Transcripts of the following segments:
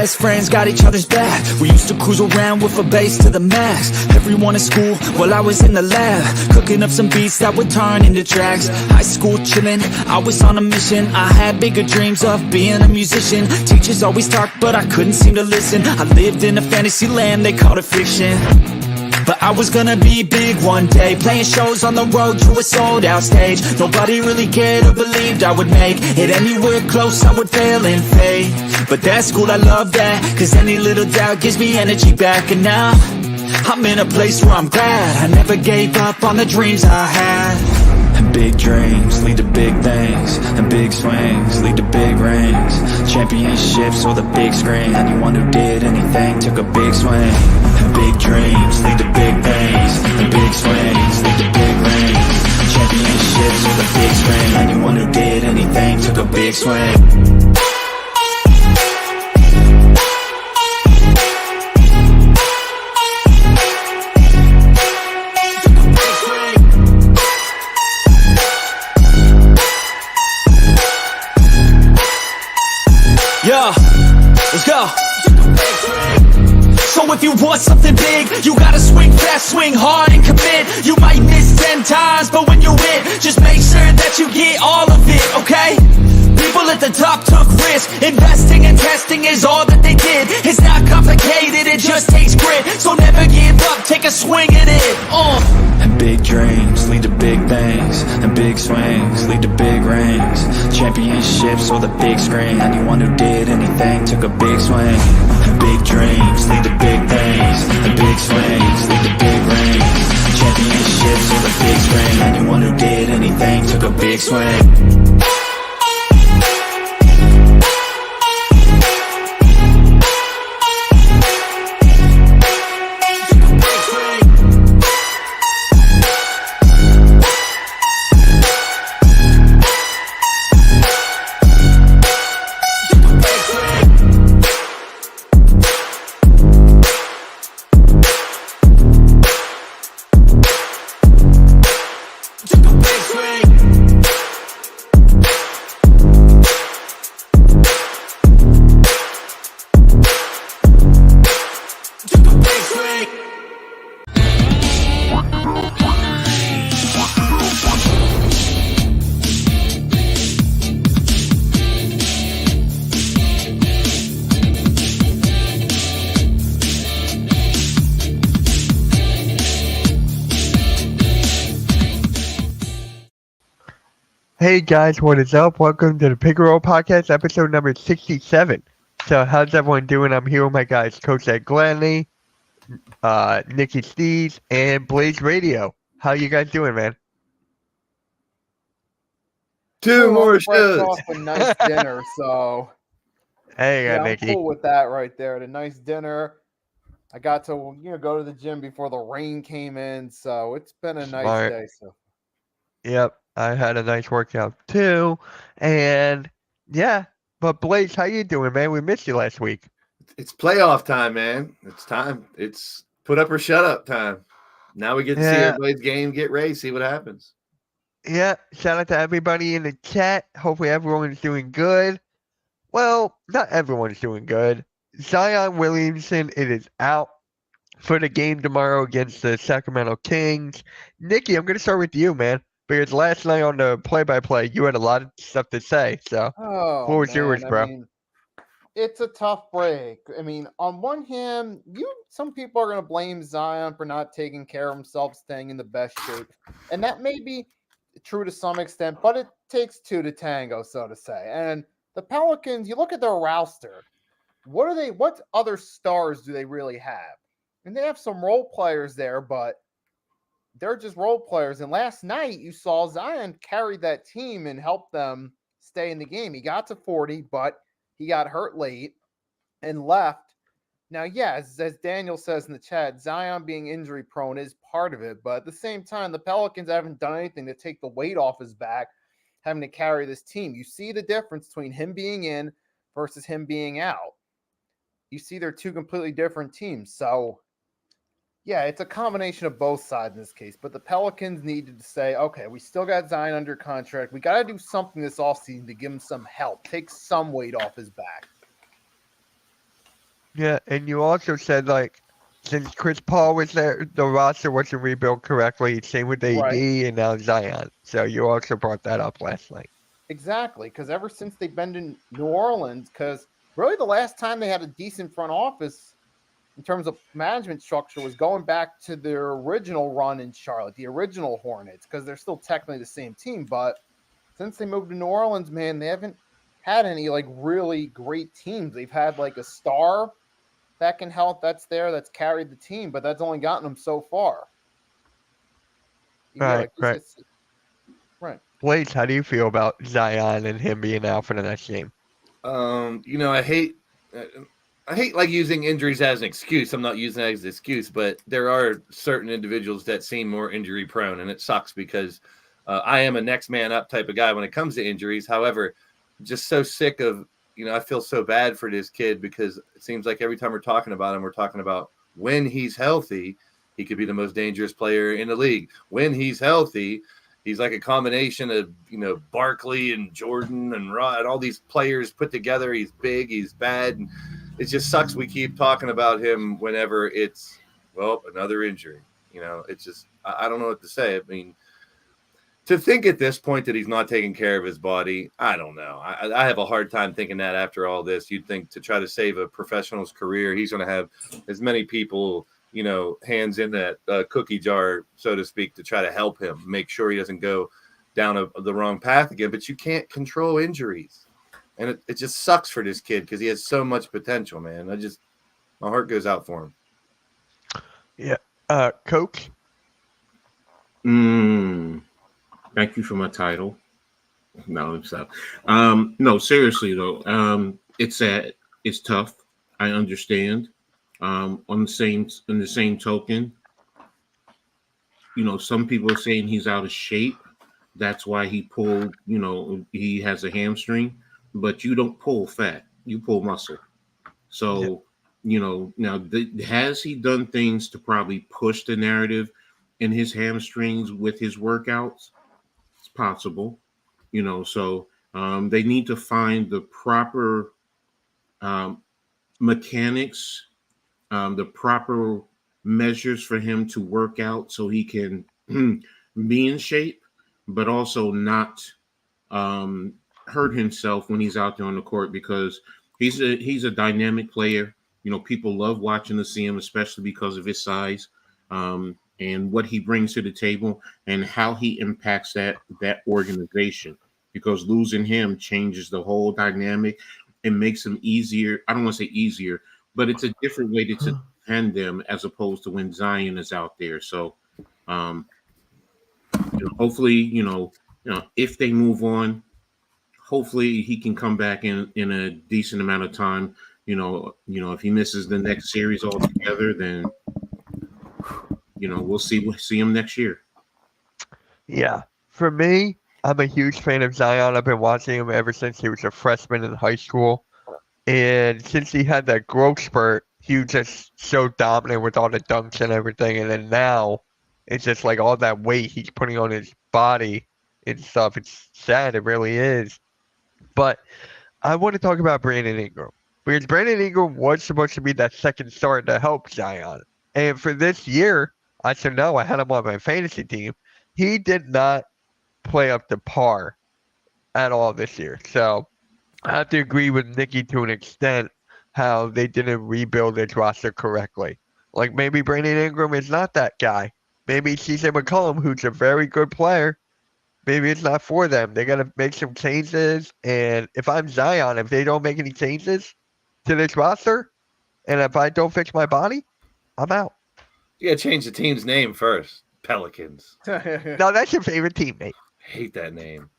best friends, got each other's back. We used to cruise around with a bass to the max. Everyone in school, while I was in the lab, cooking up some beats that would turn into tracks. High school chillin', I was on a mission. I had bigger dreams of being a musician. Teachers always talked, but I couldn't seem to listen. I lived in a fantasy land, they called it fiction. But I was gonna be big one day, playing shows on the road to a sold out stage. Nobody really cared or believed I would make it anywhere close, I would fail and fade. But that's cool, I love that, cause any little doubt gives me energy back. And now, I'm in a place where I'm glad I never gave up on the dreams I had. And big dreams lead to big things, and big swings lead to big rings. Championships or the big screen, anyone who did anything took a big swing. And big dreams lead to big things, and big swings lead to big rings. Championships or the big screen, anyone who did anything took a big swing. Yeah, let's go. So if you want something big, you gotta swing fast, swing hard and commit. You might miss 10 times, but when you hit, just make sure that you get all of it, okay? People at the top took risks. Investing and testing is all that they did. It's not complicated, it just takes grit. So never give up, take a swing at it. And big dreams lead to big things, and big swings lead to big rings. Championships or the big screen, anyone who did anything took a big swing. And big dreams lead to big things, and big swings lead to big rings. Championships or the big screen, anyone who did anything took a big swing. Hey guys, what is up? Welcome to the Pick and Roll Podcast, episode number 67. So, how's everyone doing? I'm here with my guys, Coach Ed Gladney, Nikki Steves, and Blaze Radio. How you guys doing, man? Two more shows. Off a nice dinner, so Hey, yeah, I'm Nikki. cool with that right there. The nice dinner. I got to go to the gym before the rain came in, so it's been a nice Smart. day. So Yep, I had a nice workout too, and yeah. But Blaze, how you doing, man? We missed you last week. It's playoff time, man. It's time. It's put up or shut up time. Now we get to see everybody's game, get ready, see what happens. Yeah, shout out to everybody in the chat. Hopefully everyone's doing good. Well, not everyone's doing good. Zion Williamson, it is out for the game tomorrow against the Sacramento Kings. Nikki, I'm going to start with you, man, because last night on the play-by-play, you had a lot of stuff to say. So, what was yours, bro? I mean, it's a tough break. I mean, on one hand, some people are going to blame Zion for not taking care of himself, staying in the best shape, and that may be true to some extent, but it takes two to tango, so to say. And the Pelicans, you look at their roster. What other stars do they really have? And they have some role players there, but they're just role players. And last night you saw Zion carry that team and help them stay in the game. He got to 40, but he got hurt late and left. Now, yes, as Daniel says in the chat, Zion being injury prone is part of it. But at the same time, the Pelicans haven't done anything to take the weight off his back, having to carry this team. You see the difference between him being in versus him being out. You see they're two completely different teams. So, yeah, it's a combination of both sides in this case. But the Pelicans needed to say, okay, we still got Zion under contract. We got to do something this offseason to give him some help, take some weight off his back. Yeah, and you also said like since Chris Paul was there, the roster wasn't rebuilt correctly. Same with Right. AD and now Zion. So you also brought that up last night. Exactly, because ever since they've been in New Orleans, because really the last time they had a decent front office in terms of management structure was going back to their original run in Charlotte, the original Hornets, because they're still technically the same team. But since they moved to New Orleans, man, they haven't had any like really great teams. They've had like a star that can help that's carried the team, but that's only gotten them so far. Yeah, Right, like right. right. Blaze, how do you feel about Zion and him being out for the next game? You know, I hate like using injuries as an excuse. I'm not using it as an excuse, but there are certain individuals that seem more injury prone, and it sucks because I am a next man up type of guy when it comes to injuries. However, just so sick of, you know, I feel so bad for this kid because it seems like every time we're talking about him, we're talking about when he's healthy, he could be the most dangerous player in the league. When he's healthy, he's like a combination of, you know, Barkley and Jordan and Rod, all these players put together. He's big, he's bad, and it just sucks. We keep talking about him whenever it's, well, another injury. You know, it's just I don't know what to say. I mean, to think at this point that he's not taking care of his body, I don't know. I have a hard time thinking that after all this. You'd think to try to save a professional's career, he's going to have as many people, you know, hands in that cookie jar, so to speak, to try to help him, make sure he doesn't go down the wrong path again. But you can't control injuries. And it just sucks for this kid because he has so much potential, man. My heart goes out for him. Yeah. Coach? Thank you for my title. No, it's not. No, seriously though, it's sad. It's tough. I understand. In the same token, you know, some people are saying he's out of shape. That's why he pulled. You know, he has a hamstring, but you don't pull fat. You pull muscle. So, Yeah. you know, now has he done things to probably push the narrative in his hamstrings with his workouts? It's possible, you know. So they need to find the proper um, mechanics, the proper measures for him to work out so he can be in shape, but also not hurt himself when he's out there on the court because he's a dynamic player. You know, people love watching to see him, especially because of his size and what he brings to the table and how he impacts that organization. Because losing him changes the whole dynamic. It makes them easier. I don't want to say easier, but it's a different way to defend them as opposed to when Zion is out there. So, you know, hopefully, if they move on, hopefully he can come back in a decent amount of time. If he misses the next series altogether, then we'll see him next year. Yeah. For me, I'm a huge fan of Zion. I've been watching him ever since he was a freshman in high school. And since he had that growth spurt, he was just so dominant with all the dunks and everything. And then now, it's just like all that weight he's putting on his body and stuff. It's sad. It really is. But I want to talk about Brandon Ingram. Because Brandon Ingram was supposed to be that second star to help Zion. And for this year, I should know I had him on my fantasy team. He did not play up to par at all this year. So I have to agree with Nikki to an extent how they didn't rebuild this roster correctly. Like maybe Brandon Ingram is not that guy. Maybe CJ McCollum, who's a very good player, maybe it's not for them. They got to make some changes. And if I'm Zion, if they don't make any changes to this roster, and if I don't fix my body, I'm out. You got to change the team's name first. Pelicans. No, that's your favorite teammate. Hate that name.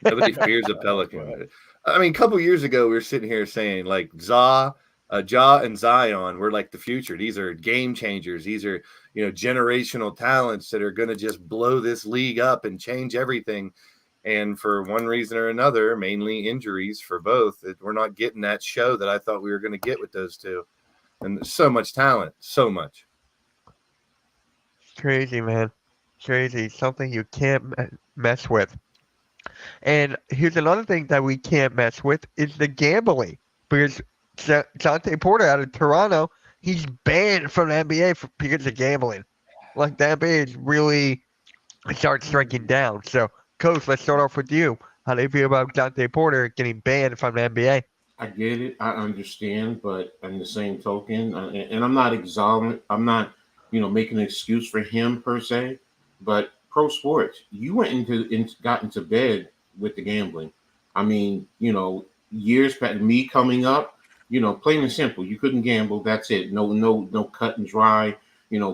Nobody fears a Pelican. I mean, a couple years ago, we were sitting here saying like Ja and Zion were like the future. These are game changers. These are, generational talents that are going to just blow this league up and change everything. And for one reason or another, mainly injuries for both, we're not getting that show that I thought we were going to get with those two. And there's so much talent, so much. Crazy, man. Crazy. Something you can't mess with. And here's another thing that we can't mess with is the gambling. Because Dante Porter out of Toronto, he's banned from the NBA because of gambling. Like the NBA is really start striking down. So, Coach, let's start off with you. How do you feel about Dante Porter getting banned from the NBA? I get it. I understand, but in the same token, and I'm not exalting. I'm not, making an excuse for him per se. But pro sports, you went got into bed with the gambling. I mean, years back, me coming up, plain and simple, you couldn't gamble. That's it. No cut and dry.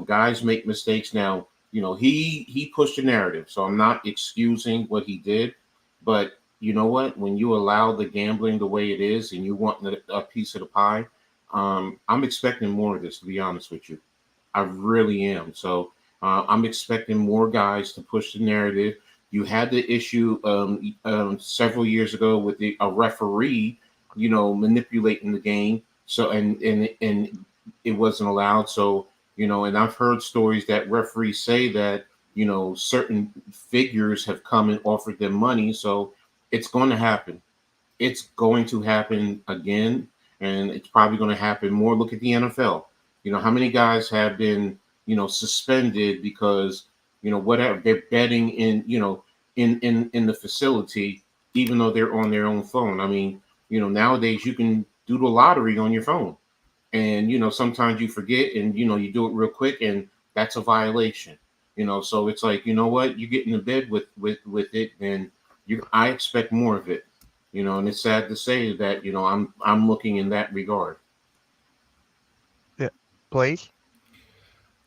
Guys make mistakes now. He pushed the narrative, so I'm not excusing what he did, but you know what? When you allow the gambling the way it is and you want a piece of the pie, I'm expecting more of this, to be honest with you. I really am. So I'm expecting more guys to push the narrative. You had the issue several years ago with a referee, manipulating the game. So and it wasn't allowed. So and I've heard stories that referees say that certain figures have come and offered them money. So it's going to happen. It's going to happen again, and it's probably going to happen more. Look at the NFL. How many guys have been, suspended because, whatever they're betting in, in the facility, even though they're on their own phone. I mean, nowadays you can do the lottery on your phone, and sometimes you forget, and you do it real quick, and that's a violation. So it's like, what, you get into bed with it, and I expect more of it, and it's sad to say that, I'm looking in that regard. Yeah, please.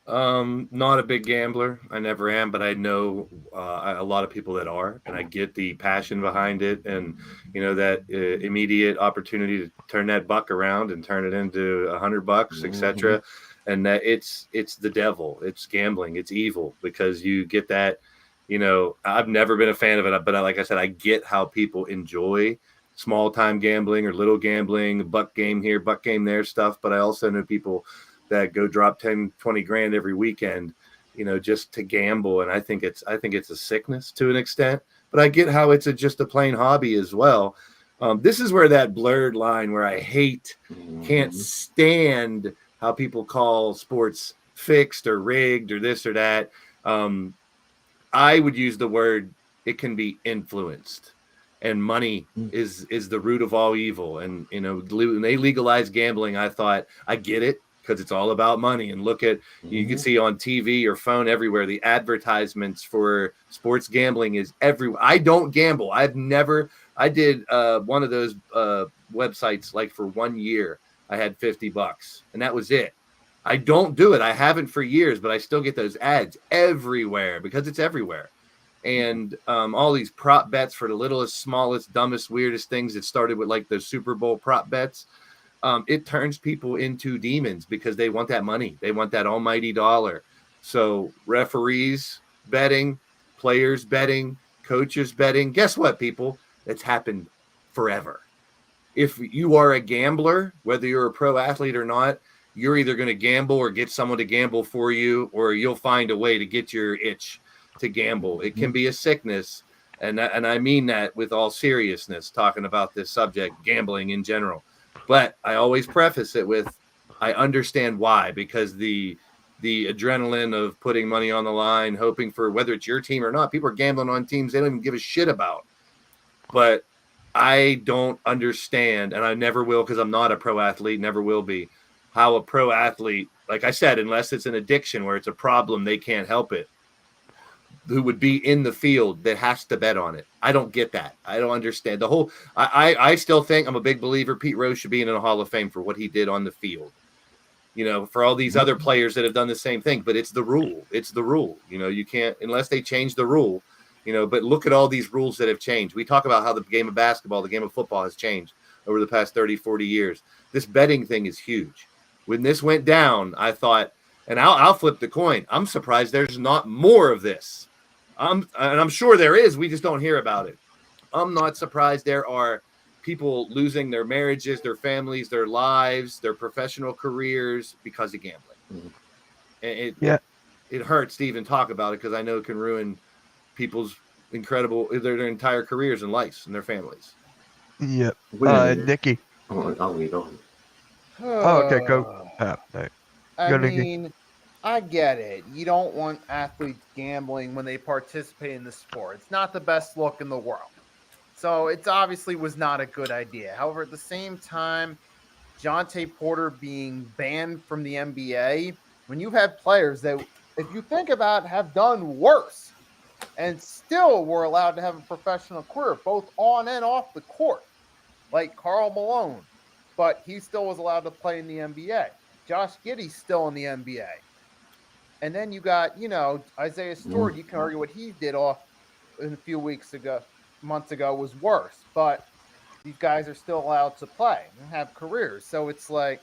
Not a big gambler. I never am, but I know a lot of people that are, and I get the passion behind it, and that immediate opportunity to turn that buck around and turn it into $100, etc. And that it's the devil. It's gambling. It's evil, because you get that. I've never been a fan of it, but like I said, I get how people enjoy small time gambling or little gambling, buck game here, buck game there stuff. But I also know people that go drop 10, 20 grand every weekend, just to gamble. And I think it's a sickness to an extent, but I get how it's just a plain hobby as well. This is where that blurred line where I can't stand how people call sports fixed or rigged or this or that. I would use the word, it can be influenced, and money is the root of all evil. And, when they legalized gambling, I thought, I get it, because it's all about money. And look at, you can see on TV or phone everywhere, the advertisements for sports gambling is everywhere. I don't gamble. I did one of those websites, like for 1 year, I had $50 and that was it. I don't do it. I haven't for years, but I still get those ads everywhere because it's everywhere. And all these prop bets for the littlest, smallest, dumbest, weirdest things. It started with like the Super Bowl prop bets. It turns people into demons because they want that money. They want that almighty dollar. So referees betting, players betting, coaches betting. Guess what, people? It's happened forever. If you are a gambler, whether you're a pro athlete or not, you're either going to gamble or get someone to gamble for you, or you'll find a way to get your itch to gamble. It can be a sickness. And I mean that with all seriousness, talking about this subject, gambling in general. But I always preface it with, I understand why, because the adrenaline of putting money on the line, hoping for whether it's your team or not, people are gambling on teams they don't even give a shit about. But I don't understand, and I never will, because I'm not a pro athlete, never will be, how a pro athlete, like I said, unless it's an addiction where it's a problem, they can't help it, who would be in the field that has to bet on it. I don't get that. I don't understand the whole. I still think, I'm a big believer Pete Rose should be in a Hall of Fame for what he did on the field. For all these other players that have done the same thing, but it's the rule. It's the rule. You can't, unless they change the rule, but look at all these rules that have changed. We talk about how the game of basketball, the game of football has changed over the past 30, 40 years. This betting thing is huge. When this went down, I thought, and I'll flip the coin. I'm surprised there's not more of this. And I'm sure there is. We just don't hear about it. I'm not surprised there are people losing their marriages, their families, their lives, their professional careers because of gambling. It hurts to even talk about it, because I know it can ruin people's their entire careers and lives and their families. Yep. Nikki. I'll lead on. Oh, okay, go. Right. I Gonna get- mean, I get it. You don't want athletes gambling when they participate in the sport. It's not the best look in the world. So it's obviously was not a good idea. However, at the same time, Jonte Porter being banned from the NBA, when you have players that, if you think about, have done worse and still were allowed to have a professional career, both on and off the court, like Karl Malone, but he still was allowed to play in the NBA. Josh Giddey's still in the NBA. And then you got, Isaiah Stewart. You can argue what he did off in a few months ago was worse, but these guys are still allowed to play and have careers. So it's like,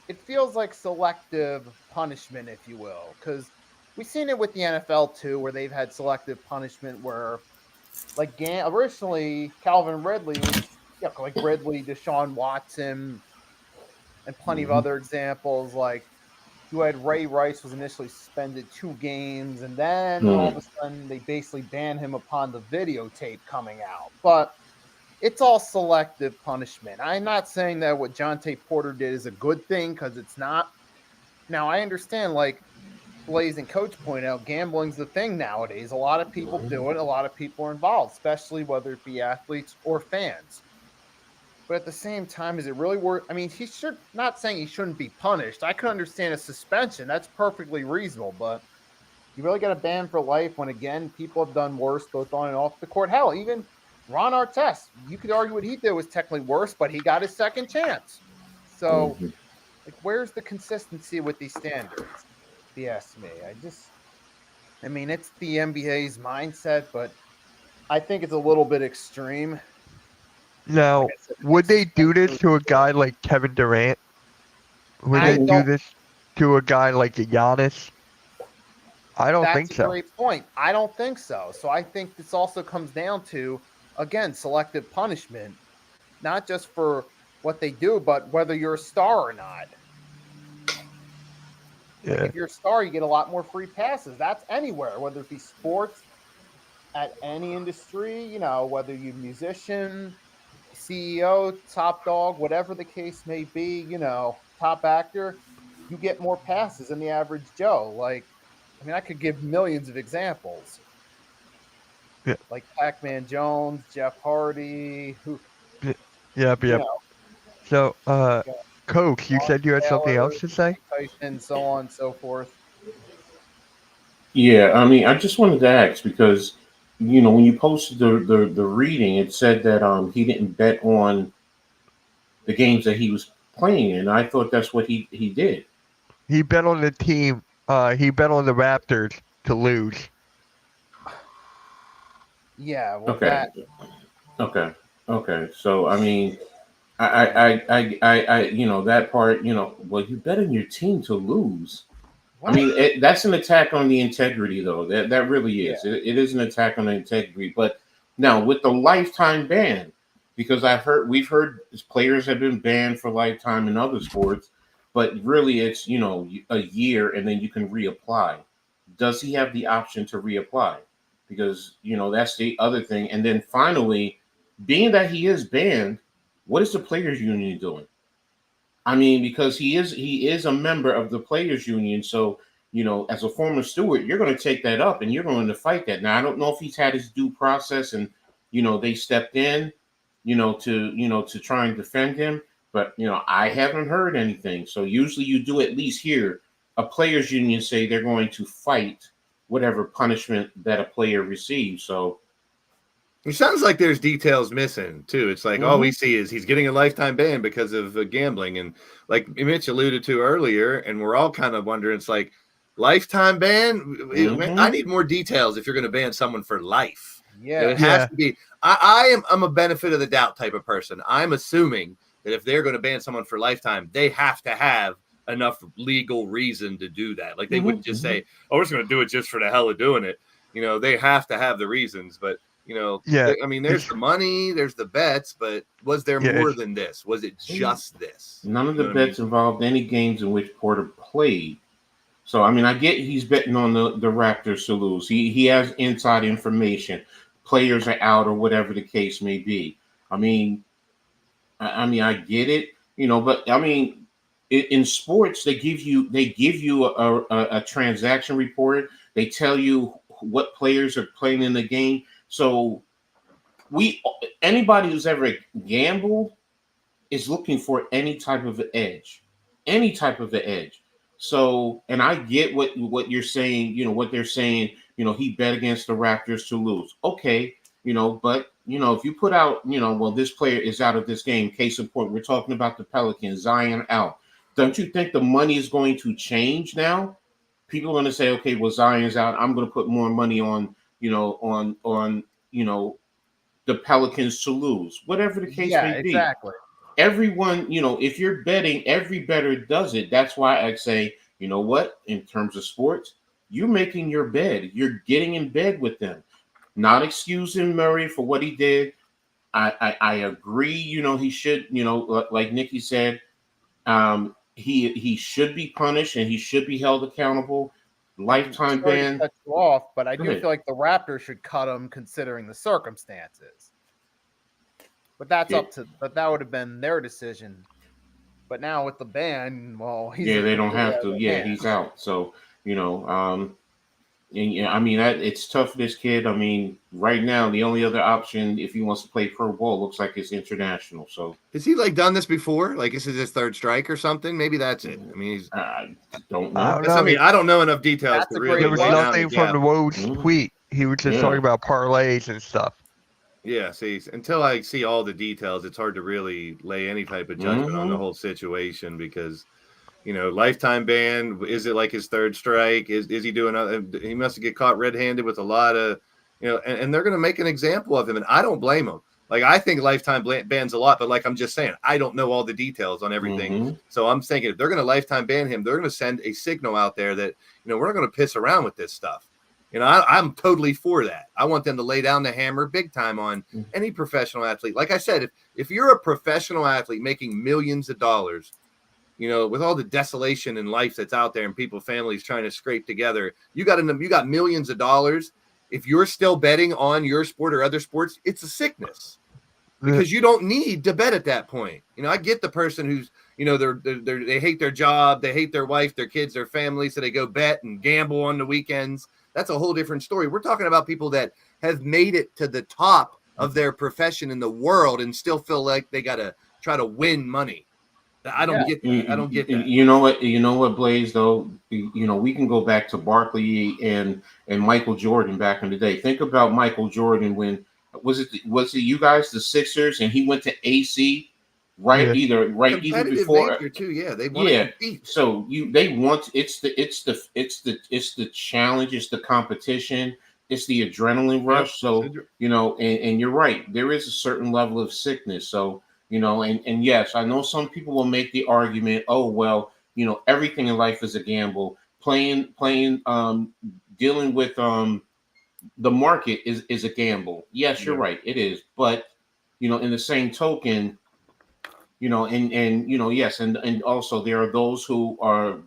it feels like selective punishment, if you will, because we've seen it with the NFL too, where they've had selective punishment where, like, originally Calvin Ridley was, like Ridley, Deshaun Watson, and plenty of other examples. Like, you had Ray Rice was initially suspended 2 games, and then all of a sudden they basically banned him upon the videotape coming out. But it's all selective punishment. I'm not saying that what Jonte Porter did is a good thing, because it's not. Now, I understand, like Blaze and Coach point out, gambling's the thing nowadays. A lot of people do it. A lot of people are involved, especially whether it be athletes or fans. But at the same time, is it really worth? I mean, he should, not saying he shouldn't be punished. I could understand a suspension. That's perfectly reasonable. But you really got a ban for life when, again, people have done worse both on and off the court. Hell, even Ron Artest, you could argue what he did was technically worse, but he got his second chance. So, like, where's the consistency with these standards? If you ask me. I mean, it's the NBA's mindset, but I think it's a little bit extreme. Now, would they do this to a guy like Kevin Durant? Would I they do don't- this to a guy like Giannis? I don't think That's so. a great point. I don't think so. So I think this also comes down to, again, selective punishment, not just for what they do, but whether you're a star or not. Yeah. If you're a star, you get a lot more free passes. That's anywhere, whether it be sports, at any industry, whether you're a musician, CEO, top dog, whatever the case may be, top actor, you get more passes than the average Joe. Like, I mean, I could give millions of examples. Yeah. Like Pac-Man Jones, Jeff Hardy, who, Yep. So, Coach, you said you had something else to say? Tyson, so on and so forth. Yeah, I mean, I just wanted to ask because when you posted the reading, it said that he didn't bet on the games that he was playing in. I thought that's what he did. He bet on the team. He bet on the Raptors to lose. Yeah, well, Okay. Okay. So I mean, I that part. Well, you bet on your team to lose. what? I mean, that's an attack on the integrity, though. That really is. It is an attack on the integrity. But now with the lifetime ban, because we've heard players have been banned for lifetime in other sports, but really it's a year and then you can reapply. Does he have the option to reapply? Because that's the other thing. And then finally, being that he is banned, what is the players union doing? I mean, because he is a member of the players union, so as a former steward, you're going to take that up and you're going to fight that. Now, I don't know if he's had his due process and they stepped in, to try and defend him, but I haven't heard anything. So usually you do at least hear a players union say they're going to fight whatever punishment that a player receives. So It sounds like there's details missing too. It's like all we see is he's getting a lifetime ban because of gambling, and like Mitch alluded to earlier, and we're all kind of wondering. It's like lifetime ban. I need more details if you're going to ban someone for life. Yeah. It has to be. I'm a benefit of the doubt type of person. I'm assuming that if they're going to ban someone for lifetime, they have to have enough legal reason to do that. Like they wouldn't just say, "Oh, we're just going to do it just for the hell of doing it." They have to have the reasons, but. I mean, there's the money, there's the bets, but was there more than this? Was it just this? None of the bets involved any games in which Porter played. So, I mean, I get he's betting on the Raptors to lose. He has inside information. Players are out or whatever the case may be. I mean, I get it, but I mean, in sports, they give you a transaction report. They tell you what players are playing in the game. So anybody who's ever gambled is looking for any type of edge, any type of the edge. So, and I get what you're saying, what they're saying, he bet against the Raptors to lose. Okay, but if you put out, well, this player is out of this game, case in point, we're talking about the Pelicans, Zion out. Don't you think the money is going to change now? People are going to say, okay, well, Zion's out. I'm going to put more money on, on the Pelicans to lose, whatever the case may be. Exactly. Everyone, if you're betting, every bettor does it. That's why I say, you know what, in terms of sports, you're making your bed. You're getting in bed with them. Not excusing Murray for what he did. I agree, he should, like Nikki said, he should be punished and he should be held accountable. Lifetime ban. Cut you off, but I do feel like the Raptors should cut him considering the circumstances. But that would have been their decision. But now with the ban, well, they don't have to. Yeah, he's out. So, it's tough for this kid. I mean, right now, the only other option, if he wants to play pro ball, looks like it's international. So, has he done this before? Like, this is his third strike or something? Maybe that's it. I mean, I don't know. I don't know enough details to really. There was nothing from the Woj tweet. He was just talking about parlays and stuff. Yeah, see, until I see all the details, it's hard to really lay any type of judgment on the whole situation because, lifetime ban. Is it like his third strike? Is he doing? He must get caught red-handed with a lot of, and they're going to make an example of him, and I don't blame him. Like, I think lifetime bans a lot, but like I'm just saying, I don't know all the details on everything. So I'm thinking if they're going to lifetime ban him, they're going to send a signal out there that we're not going to piss around with this stuff. I'm totally for that. I want them to lay down the hammer big time on any professional athlete. Like I said, if you're a professional athlete making millions of dollars, with all the desolation in life that's out there and families trying to scrape together, you got millions of dollars. If you're still betting on your sport or other sports, it's a sickness because you don't need to bet at that point. I get the person who's, they hate their job, they hate their wife, their kids, their family, so they go bet and gamble on the weekends. That's a whole different story. We're talking about people that have made it to the top of their profession in the world and still feel like they got to try to win money. I don't get that. I don't get that. You know what, Blaze, though? We can go back to Barkley and Michael Jordan back in the day. Think about Michael Jordan when was it you guys, the Sixers, and he went to AC, right? Yeah. Either before too. Yeah, they want to compete. So they want it's the challenge, it's the competition, it's the adrenaline rush. So and you're right, there is a certain level of sickness. So and yes, I know some people will make the argument, oh well, everything in life is a gamble. Playing, dealing with the market is a gamble. Yes, you're right, it is. But in the same token, yes, and also there are those who are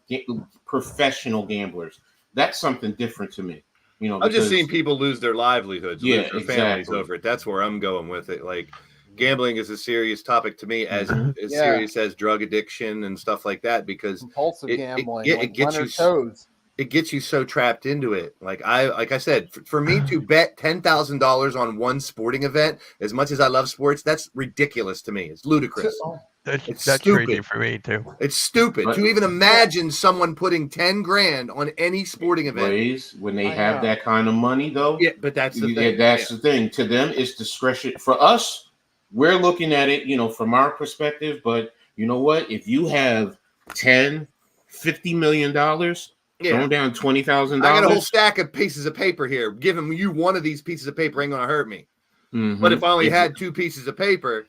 professional gamblers. That's something different to me. I've just seen people lose their livelihoods, lose their families exactly. over it. That's where I'm going with it. Like, gambling is a serious topic to me, as serious as drug addiction and stuff like that, because compulsive gambling, it gets you so trapped into it. Like I said, for me to bet $10,000 on one sporting event, as much as I love sports, that's ridiculous to me. It's ludicrous. That's stupid. crazy for me too. It's stupid to even imagine someone putting 10 grand on any sporting event. When they have that kind of money, though. Yeah, but that's the thing. That's the thing. To them, it's discretion. For us, we're looking at it, from our perspective. But you know what? If you have $10, $50 million, throwing down $20,000, I got a whole stack of pieces of paper here. Giving you one of these pieces of paper ain't gonna hurt me. But if I only had 2 pieces of paper,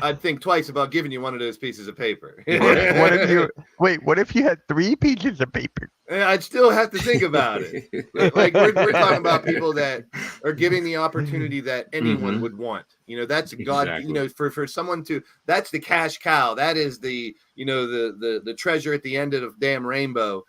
I'd think twice about giving you one of those pieces of paper. What if you had 3 pieces of paper? I'd still have to think about it. Like we're talking about people that are giving the opportunity that anyone would want. That's God. Exactly. For someone to, that's the cash cow. That is the the treasure at the end of the damn rainbow.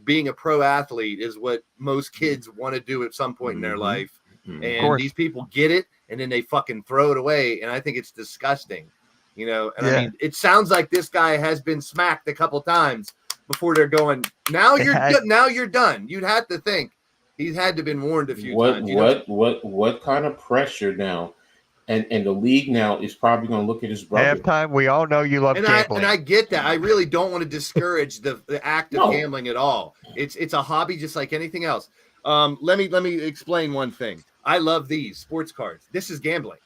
Being a pro athlete is what most kids want to do at some point in their life. And these people get it, and then they fucking throw it away. And I think it's disgusting. You know, and Yeah. I mean, it sounds like this guy has been smacked a couple times before they're going. Now It you're has- done. Now you're done. You'd have to think he's had to have been warned a few times. You know? What kind of pressure now? And the league now is probably going to look at his brother. Halftime, we all know you love And gambling. I get that. I really don't want to discourage the act of No. gambling at all. It's a hobby just like anything else. Let me explain one thing. I love these sports cards. This is gambling.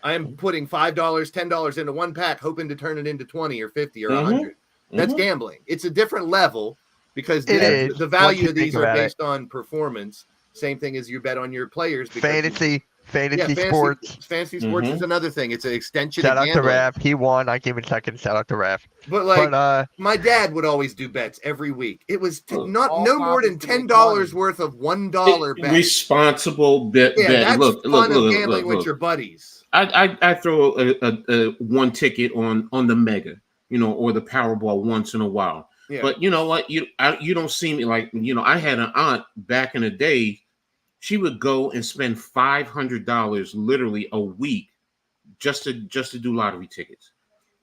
I am putting $5, $10 into one pack, hoping to turn it into 20 or 50 or 100. That's gambling. It's a different level because It is, the once value you of these think are about it. based on performance. Same thing as you bet on your players. because you- Fantasy sports. Fantasy sports is another thing. It's an extension Shout of out to gambling. Raph. He won. I gave him a second. Shout out to Raph. But like But my dad would always do bets every week. It was Oh. not All no more than hobbies to make $10 money. worth of $1 bet. Responsible bet. Yeah, that's Look, fun of look, gambling look. with your buddies. I throw a one ticket on the mega, or the Powerball once in a while. Yeah. But you know what? You don't see me like, I had an aunt back in the day. She would go and spend $500 literally a week just to do lottery tickets.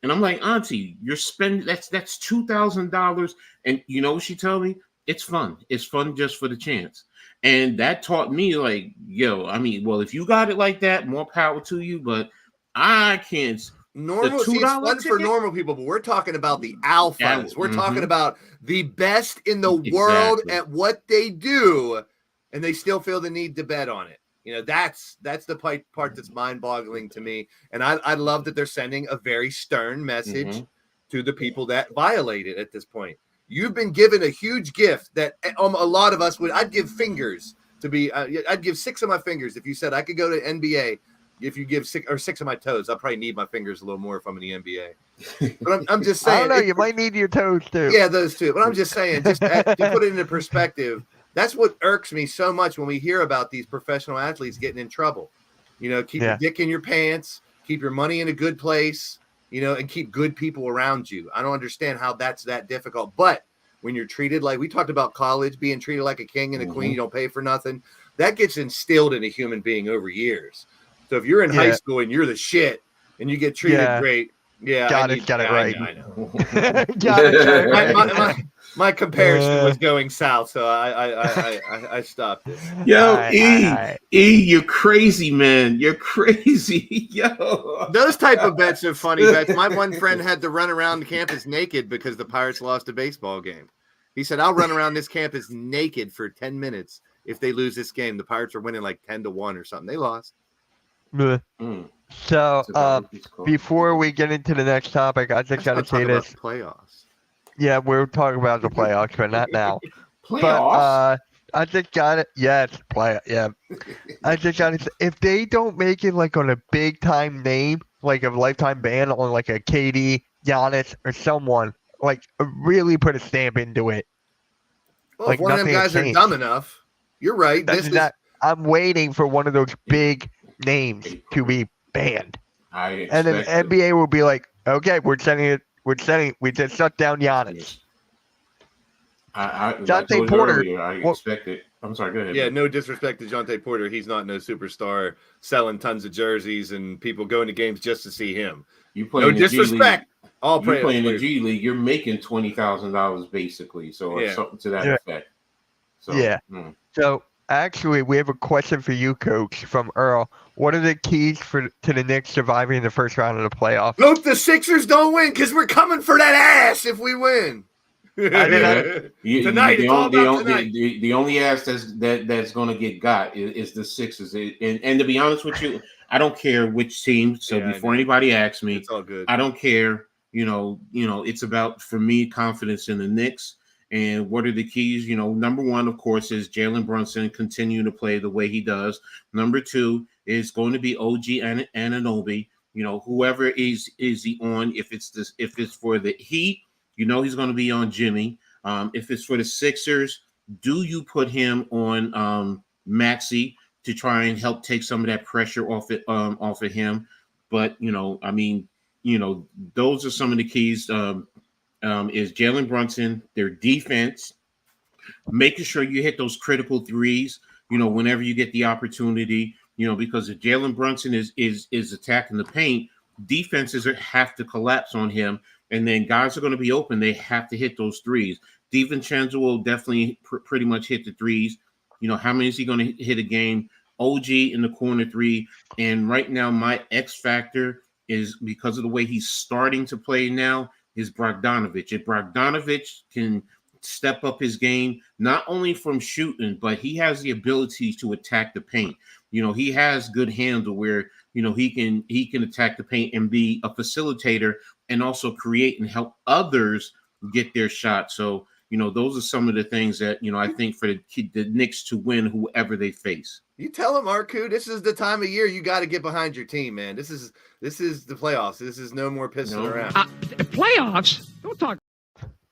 And I'm like, Auntie, you're spending that's $2,000. And you know what she told me? It's fun. It's fun just for the chance. And that taught me, like, I mean, well, if you got it like that, more power to you. But I can't. Normal, The see, it's $2 fun for ticket? normal people, but we're talking about the alphas. Yeah, We're talking mhm. about the best in the world Exactly. at what they do, and they still feel the need to bet on it. That's the part that's mind-boggling to me. And I love that they're sending a very stern message Mhm. to the people that violate it at this point. You've been given a huge gift that a lot of us would. I'd give fingers to be. I'd give 6 of my fingers if you said I could go to NBA. If you give 6 of my toes, I'll probably need my fingers a little more if I'm in the NBA. But I'm just I saying. don't know. it- You might need your toes too. yeah, those two. But I'm just saying, just to put it into perspective, that's what irks me so much when we hear about these professional athletes getting in trouble. Keep Yeah. your dick in your pants, keep your money in a good place, and keep good people around you. I don't understand how that's that difficult. But when you're treated like we talked about college, being treated like a king and a queen, you don't pay for nothing. That gets instilled in a human being over years. So if you're in high Yeah. school and you're the shit and you get treated Yeah. great, yeah, Got it right. I know. Got it. My comparison was going south, so I stopped it. Yo, Alright, E, alright. you're crazy, man. You're crazy. Yo. Those type of bets are funny bets. My one friend had to run around the campus naked because the Pirates lost a baseball game. He said, "I'll run around this campus naked for 10 minutes if they lose this game." The Pirates are winning like 10-1 or something. They lost. Bleh. Mm. So, It's about what it's called. before we get into the next topic, I just gotta Let's not say talk about this. the playoffs. Yeah, we're talking about the playoffs, but not now. Playoffs. But I just got it. Yeah, it's play. Yeah, I just got it. If they don't make it like on a big time name, like a lifetime ban on like a KD, Giannis, or someone, like really put a stamp into it. Well, Like, if one of them nothing has guys are changed. dumb enough, you're right. That's This is not. I'm waiting for one of those big names to be banned, I and then expect it. NBA will be like, "Okay, we're sending it. We just shut down Giannis." I Jonte told you Porter, earlier, I well- expect it. I'm sorry. Go ahead. Yeah, man. no disrespect to Jonte Porter. He's not no superstar selling tons of jerseys and people going to games just to see him. You No playing the G League. disrespect. All You praise. playing the G League. You're making $20,000 basically, so or Yeah. something to that Yeah. effect. So, Yeah. So actually, we have a question for you, Coach, from Earl. What are the keys to the Knicks surviving the first round of the playoffs? Hope the Sixers don't win because we're coming for that ass if we win. did Tonight, it's all about tonight. The only ass that's going to get got is the Sixers. And to be honest with you, I don't care which team. So Yeah, I before know. anybody asks me, It's all good. I don't care. It's about, for me, confidence in the Knicks. And what are the keys? Number one, of course, is Jalen Brunson continuing to play the way he does. Number two is going to be OG Anunoby. Whoever is he on? If it's for the Heat, he's going to be on Jimmy. If it's for the Sixers, do you put him on Maxey to try and help take some of that pressure off of him? But those are some of the keys. Is Jalen Brunson, their defense, making sure you hit those critical threes, whenever you get the opportunity, because if Jalen Brunson is attacking the paint, defenses have to collapse on him, and then guys are going to be open. They have to hit those threes. DiVincenzo will definitely pretty much hit the threes. You know, how many is he going to hit a game? OG in the corner three. And right now, my X factor is, because of the way he's starting to play now, is Bogdanovic. If Bogdanovic can step up his game, not only from shooting, but he has the ability to attack the paint. You know, he has good handle where, you know, he can attack the paint and be a facilitator and also create and help others get their shot. So, you know, those are some of the things that, you know, I think for the Knicks to win whoever they face. You tell him, Marku, this is the time of year you got to get behind your team, man. This is the playoffs. This is no more pissing around. Playoffs? Don't talk.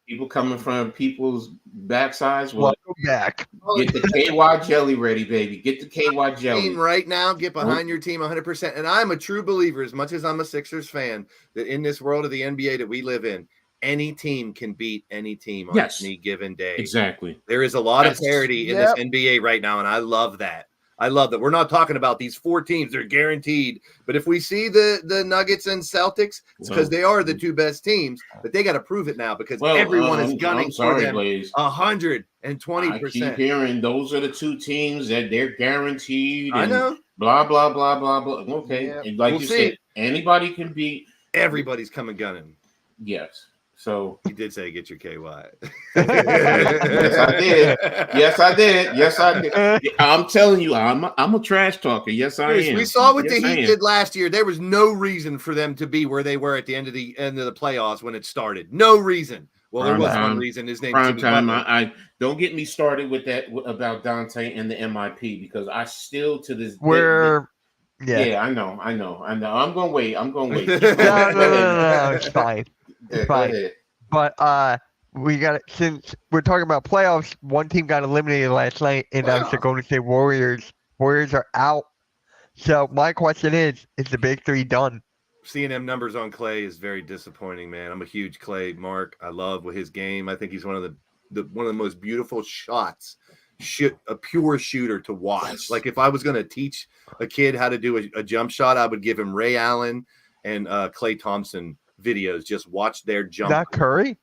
People coming from people's backsides. Well, Welcome back. get the KY jelly ready, baby. Get the KY jelly. Team right now, get behind your team 100%. And I'm a true believer, as much as I'm a Sixers fan, that in this world of the NBA that we live in, any team can beat any team on any given day. Exactly. There is a lot of parity in this NBA right now, and I love that. I love that. We're not talking about these 4 teams. They're guaranteed. But if we see the Nuggets and Celtics, it's because they are the 2 best teams. But they got to prove it now, because everyone is gunning for them 120%. I keep hearing those are the 2 teams that they're guaranteed. I know. Blah, blah, blah, blah, blah. Okay. Yeah. And like you said, anybody can beat. Everybody's coming gunning. Yes. So you did say get your KY. Yes, I did. Yes, I did. I'm telling you, I'm a trash talker. Yes, I am. We saw what the Heat did last year. There was no reason for them to be where they were at the end of the playoffs when it started. No reason. Well, there was one reason. His name Prime time. I don't get me started with that about Dante and the MIP, because I still to this day. Yeah, I know. I'm gonna wait. No, it's fine. It's fine. But we got it, since we're talking about playoffs. One team got eliminated last night, and that's the Golden State Warriors. Warriors are out. So my question is the big 3 done? Seeing them numbers on Clay is very disappointing, man. I'm a huge Clay mark. I love his game. I think he's one of the most beautiful shots. A pure shooter to watch. Yes. Like, if I was going to teach a kid how to do a jump shot, I would give him Ray Allen and Klay Thompson videos. Just watch their jump. Not Curry?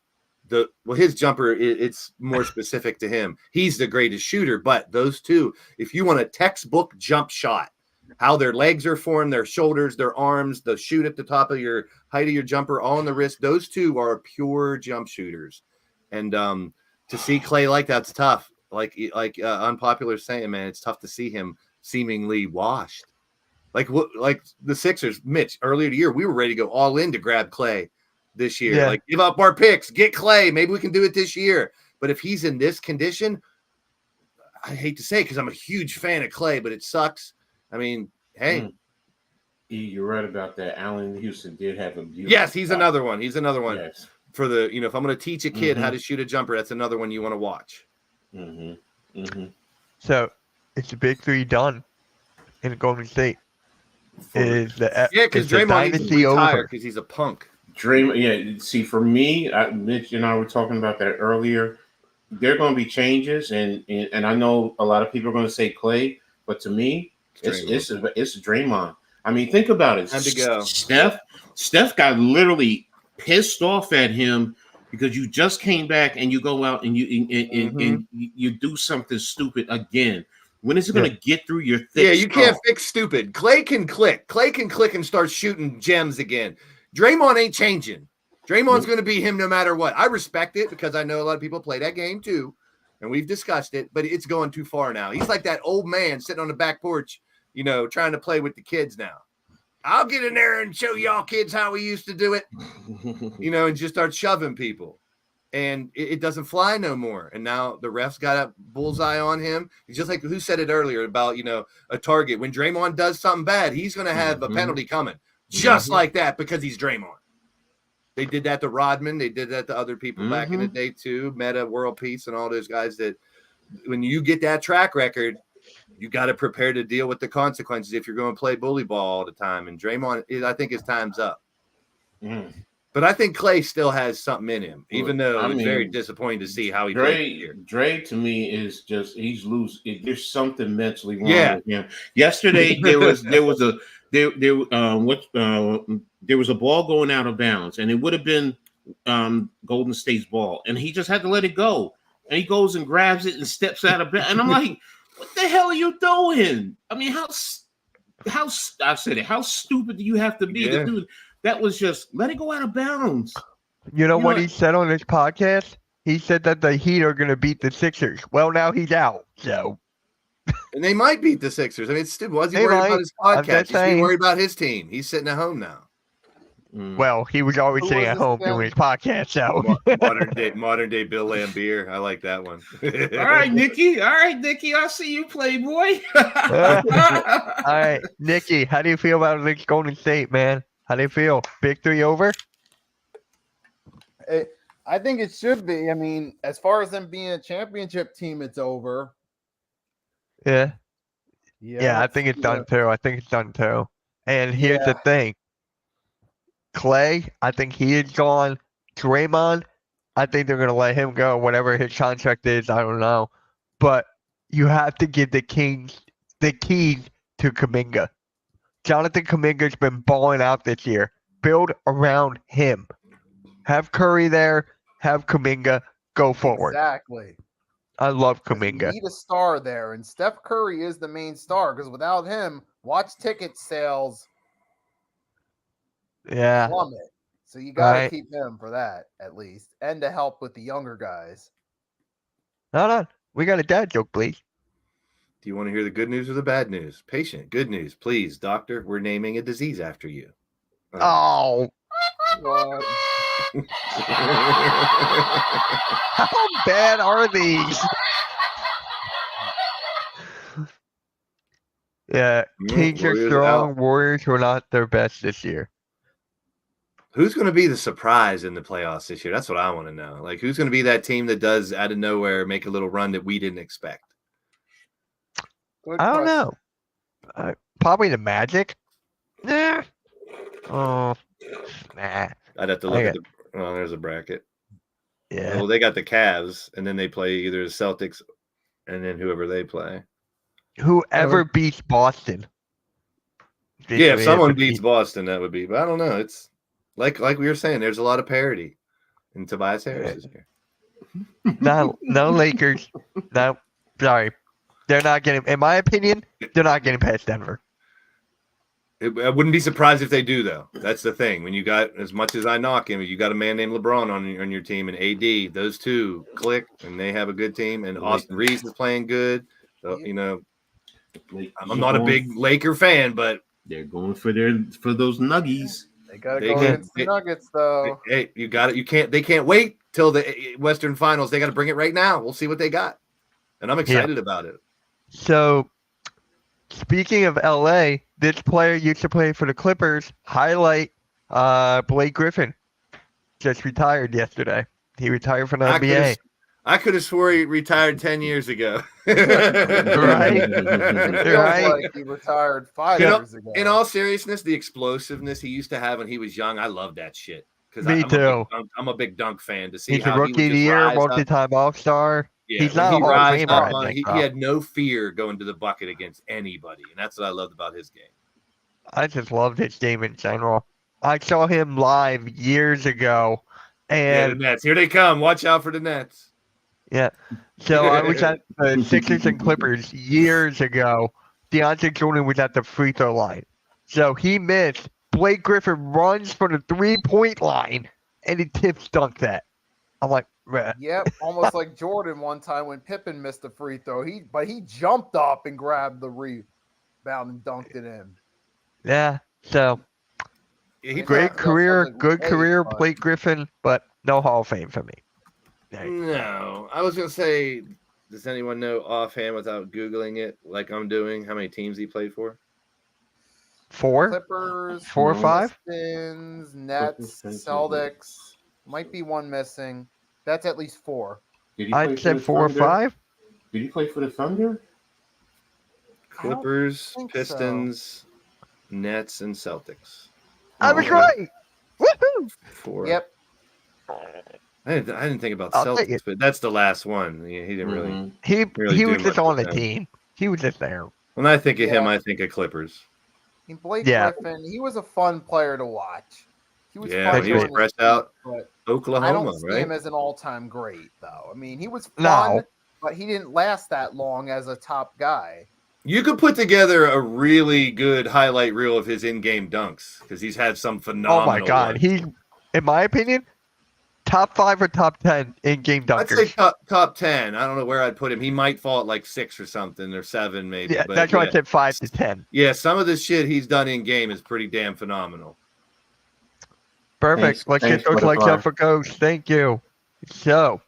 His jumper, it's more specific to him. He's the greatest shooter, but those 2, if you want a textbook jump shot, how their legs are formed, their shoulders, their arms, the shoot at the top of your height of your jumper, all on the wrist, those 2 are pure jump shooters. And to see Clay like that's tough. Like Unpopular saying, man, it's tough to see him seemingly washed. Like the Sixers, Mitch, earlier in the year, we were ready to go all in to grab Clay this year. Like, give up our picks, get Clay. Maybe we can do it this year. But if he's in this condition, I hate to say it because I'm a huge fan of Clay, but it sucks. I mean, hey. You're right about that. Allen Houston did have a beautiful Yes, he's another one. He's another one. Yes. For the, if I'm going to teach a kid how to shoot a jumper, that's another one you want to watch. So it's the big 3 done in Golden State. Is because Draymond needs to retire because he's a punk. Draymond, see, for me, Mitch and I were talking about that earlier. There are going to be changes, and I know a lot of people are going to say Clay, but to me, it's Draymond. I mean, think about it. Time to go. Steph got literally pissed off at him because you just came back and you go out and you do something stupid again. When is it going to get through your thick? Yeah, you can't fix stupid. Clay can click. Clay can click and start shooting gems again. Draymond ain't changing. Draymond's going to be him no matter what. I respect it because I know a lot of people play that game too, and we've discussed it, but it's going too far now. He's like that old man sitting on the back porch, trying to play with the kids now. I'll get in there and show y'all kids how we used to do it, and just start shoving people. And it doesn't fly no more. And now the refs got a bullseye on him. It's just like who said it earlier about, a target. When Draymond does something bad, he's going to have a penalty coming just like that because he's Draymond. They did that to Rodman. They did that to other people back in the day too. Meta, World Peace, and all those guys that when you get that track record, you got to prepare to deal with the consequences if you're going to play bully ball all the time. And Draymond, I think his time's up. But I think Clay still has something in him, even though it's very disappointing to see how he played here. Dre, to me, is just he's loose. There's something mentally wrong with him. Yesterday, there was a ball going out of bounds, and it would have been Golden State's ball, and he just had to let it go. And he goes and grabs it and steps out of bounds. And I'm like, what the hell are you doing? I mean, how I said it, how stupid do you have to be to do that? Was just let it go out of bounds. You know what he said on his podcast? He said that the Heat are going to beat the Sixers. Well, now he's out, so. And they might beat the Sixers. I mean, it's stupid. Why is he They worried might. about his I'm podcast? just He's saying. worried about his team. He's sitting at home now. Well, he was always Who sitting was at this home again? doing his podcast, so. Modern day Bill Lambier. I like that one. All right, Nikki. I'll see you, Playboy. All right, Nikki, how do you feel about this Golden State, man? How do you feel? Big 3 over? I think it should be. I mean, as far as them being a championship team, it's over. Yeah. Yeah, I think it's done too. And here's the thing. Clay, I think he is gone. Draymond, I think they're going to let him go, whatever his contract is. I don't know. But you have to give the Kings the keys to Kuminga. Jonathan Kuminga's been balling out this year. Build around him. Have Curry there. Have Kuminga go forward. Exactly. I love 'Cause Kuminga. You need a star there, and Steph Curry is the main star because without him, watch ticket sales Yeah. plummet. So you got to Right. keep him for that at least, and to help with the younger guys. Hold on. We got a dad joke, please. Do you want to hear the good news or the bad news? Patient, good news. Please, doctor, we're naming a disease after you. Oh, What? how bad are these? Yeah, Kings are Warriors strong. out. Warriors were not their best this year. Who's going to be the surprise in the playoffs this year? That's what I want to know. Like, who's going to be that team that does out of nowhere make a little run that we didn't expect? Good I don't question. know. Probably the Magic. Nah. Oh, nah. I'd have to look at the. Oh, there's a bracket. Yeah. Well, they got the Cavs, and then they play either the Celtics, and then whoever they play. Whoever beats Boston. Yeah, if They someone have to beats Boston, that would be. But I don't know. It's like we were saying. There's a lot of parity in Tobias Harris this year. No Lakers. No, sorry. They're not getting, in my opinion, they're not getting past Denver. I wouldn't be surprised if they do, though. That's the thing. When you got, as much as I knock him, you got a man named LeBron on your team and AD. Those two click, and they have a good team. And Austin Reeves is playing good. So, you know, I'm not a big Laker fan, but they're going for those nuggies. They got to They go can- against the Nuggets, though. hey, you got it. You can't. They can't wait till the Western Finals. They got to bring it right now. We'll see what they got, and I'm excited about it. So, speaking of LA, this player used to play for the Clippers. Highlight Blake Griffin just retired yesterday. He retired from the NBA. I could have swore he retired 10 years ago. Right? It feels Right. like he retired 5 You know, years ago. In all seriousness, the explosiveness he used to have when he was young, I love that shit. Because Me too. I'm a big dunk fan to see He's a how he rookie would of the just year, rise up. multi-time All-Star. Yeah, He's when not a he Hall of rised Famer, up I on- think, he though. had no fear going to the bucket against anybody, and that's what I loved about his game. I just loved his game in general. I saw him live years ago, Yeah, the and Nets. Here they come. Watch out for the Nets. so I was at the Sixers and Clippers years ago. DeAndre Jordan was at the free throw line. So he missed. Blake Griffin runs for the three-point line, and he tips dunk that. I'm like, bruh. Yep, almost like Jordan one time when Pippen missed a free throw. He jumped up and grabbed the rebound and dunked it in. Yeah. So Yeah, he great That career, sounds like good way career, fun. Blake Griffin, but no Hall of Fame for me. No, I was gonna say, does anyone know offhand without googling it, like I'm doing, how many teams he played for? 4, Clippers, 4 or 5. Pistons, Nets, Clippers, Celtics. Might be one missing. That's at least 4. Did he play I'd for say the 4 or Thunder? 5. Did he play for the Thunder? Clippers, think so. Pistons, Nets, and Celtics. I was okay. right. Woohoo! 4. Yep. I didn't think about I'll take Celtics, it. but that's the last one. Yeah, he didn't really. Mhm. He Really he do was just much on the with them. team. He was just there. When I think of him, Yeah. I think of Clippers. mean, Blake Yeah. Griffin, he was a fun player to watch. He was Yeah, fun when he was during his fresh peak, out but I Oklahoma, don't see right? him as an all-time great, though. I mean, he was fun, No. but he didn't last that long as a top guy. You could put together a really good highlight reel of his in-game dunks because he's had some phenomenal. Oh my God, ones. he's, in my opinion, top 5 or top 10 in game I'd say dunkers. top 10. I don't know where I'd put him. He might fall at like 6 or something or 7 maybe. Yeah, but that's why I said 5 to 10. Yeah, some of the shit he's done in game is pretty damn phenomenal. Perfect. Let's Thanks, get those likes Butterfly. up for Ghost. Thank you. So,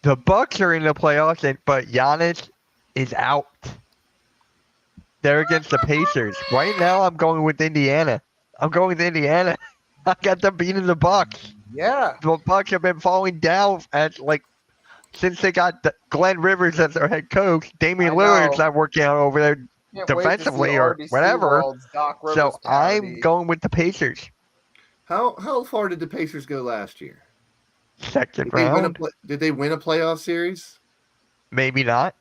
the Bucks are in the playoffs, but Giannis is out. They're against the Pacers. Right now, I'm going with Indiana. I got them beating the Bucks. Yeah. The Bucks have been falling down since they got Glenn Rivers as their head coach. Damian I Lillard's know. not working out over there Can't wait to see defensively or RBC whatever. World's Doc Rivers So I'm parody. going with the Pacers. How far did the Pacers go last year? Second Did they win a round, did they win a playoff series? maybe not.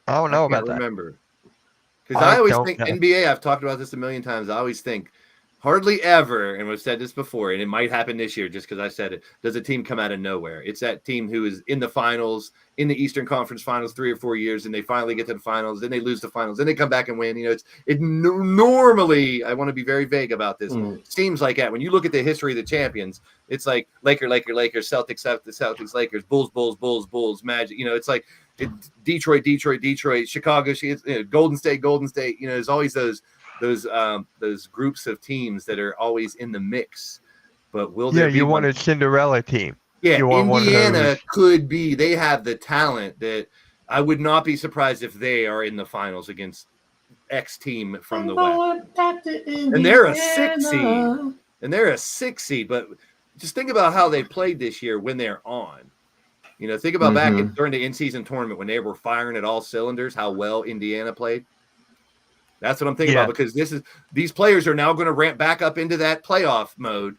I don't know I can't about that. remember. Because I I always don't think know. NBA, I've talked about this a million times. I always think hardly ever, and we've said this before, and it might happen this year just because I said it, does a team come out of nowhere. It's that team who is in the finals, in the Eastern Conference Finals 3 or 4 years, and they finally get to the finals, then they lose the finals, then they come back and win. You know, normally, I want to be very vague about this. Seems like that. When you look at the history of the champions, it's like Lakers, Celtics, Lakers, Bulls, Magic. You know, it's like Detroit, Chicago, Golden State. You know, there's always those groups of teams that are always in the mix. But will Yeah, there be you want one? a Cinderella team. Yeah, you want one of Indiana those. could be. They have the talent that I would not be surprised if they are in the finals against X team from the West. And they're a 6 seed. But just think about how they played this year when they're on. You know, think about back during the in-season tournament when they were firing at all cylinders, how well Indiana played. That's what I'm thinking about, because these players are now going to ramp back up into that playoff mode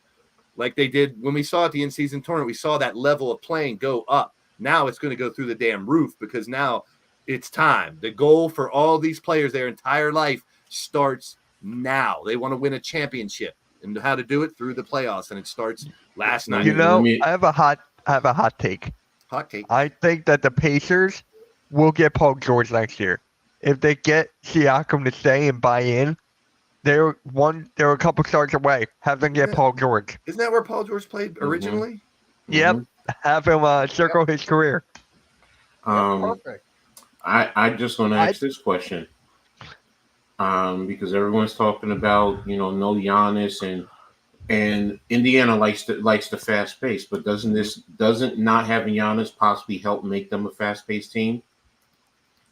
like they did when we saw at the in-season tournament. We saw that level of playing go up. Now it's going to go through the damn roof because now it's time. The goal for all these players their entire life starts now. They want to win a championship, and how to do it through the playoffs, and it starts last night. You know, I have a hot take. Hot take. I think that the Pacers will get Paul George next year. If they get Siakam to stay and buy in, they're a couple starts away. Have them get Paul George. Isn't that where Paul George played originally? Yep. Have him circle his career. Perfect. I just want to ask this question. Because everyone's talking about, no Giannis and Indiana likes the fast pace, but doesn't not having Giannis possibly help make them a fast paced team?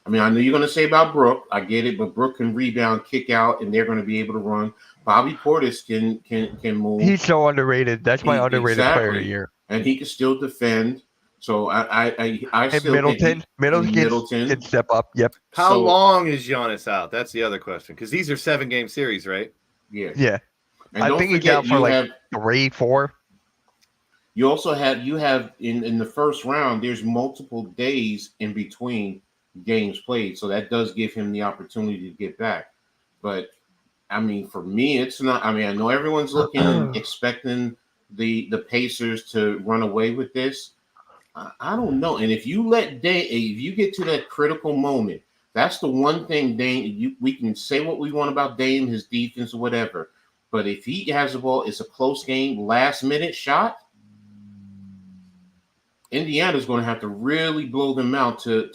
I mean, I know you're going to say about Brook. I get it, but Brook can rebound, kick out, and they're going to be able to run. Bobby Portis can move. He's so underrated. That's my underrated player of the year. And he can still defend. So I And still Middleton. think Middleton can step up. Yep. How long is Giannis out? That's the other question, because these are 7-game series, right? Yeah. Yeah. And I don't think he's forget, out for 3, 4. You also have in the first round, there's multiple days in between games played, so that does give him the opportunity to get back. But I mean, for me, it's not. I mean, I know everyone's looking, expecting the Pacers to run away with this. I don't know. And if you if you get to that critical moment, that's the one thing Dame. We can say what we want about Dame, his defense, or whatever. But if he has the ball, it's a close game, last minute shot. Indiana's going to have to really blow them out to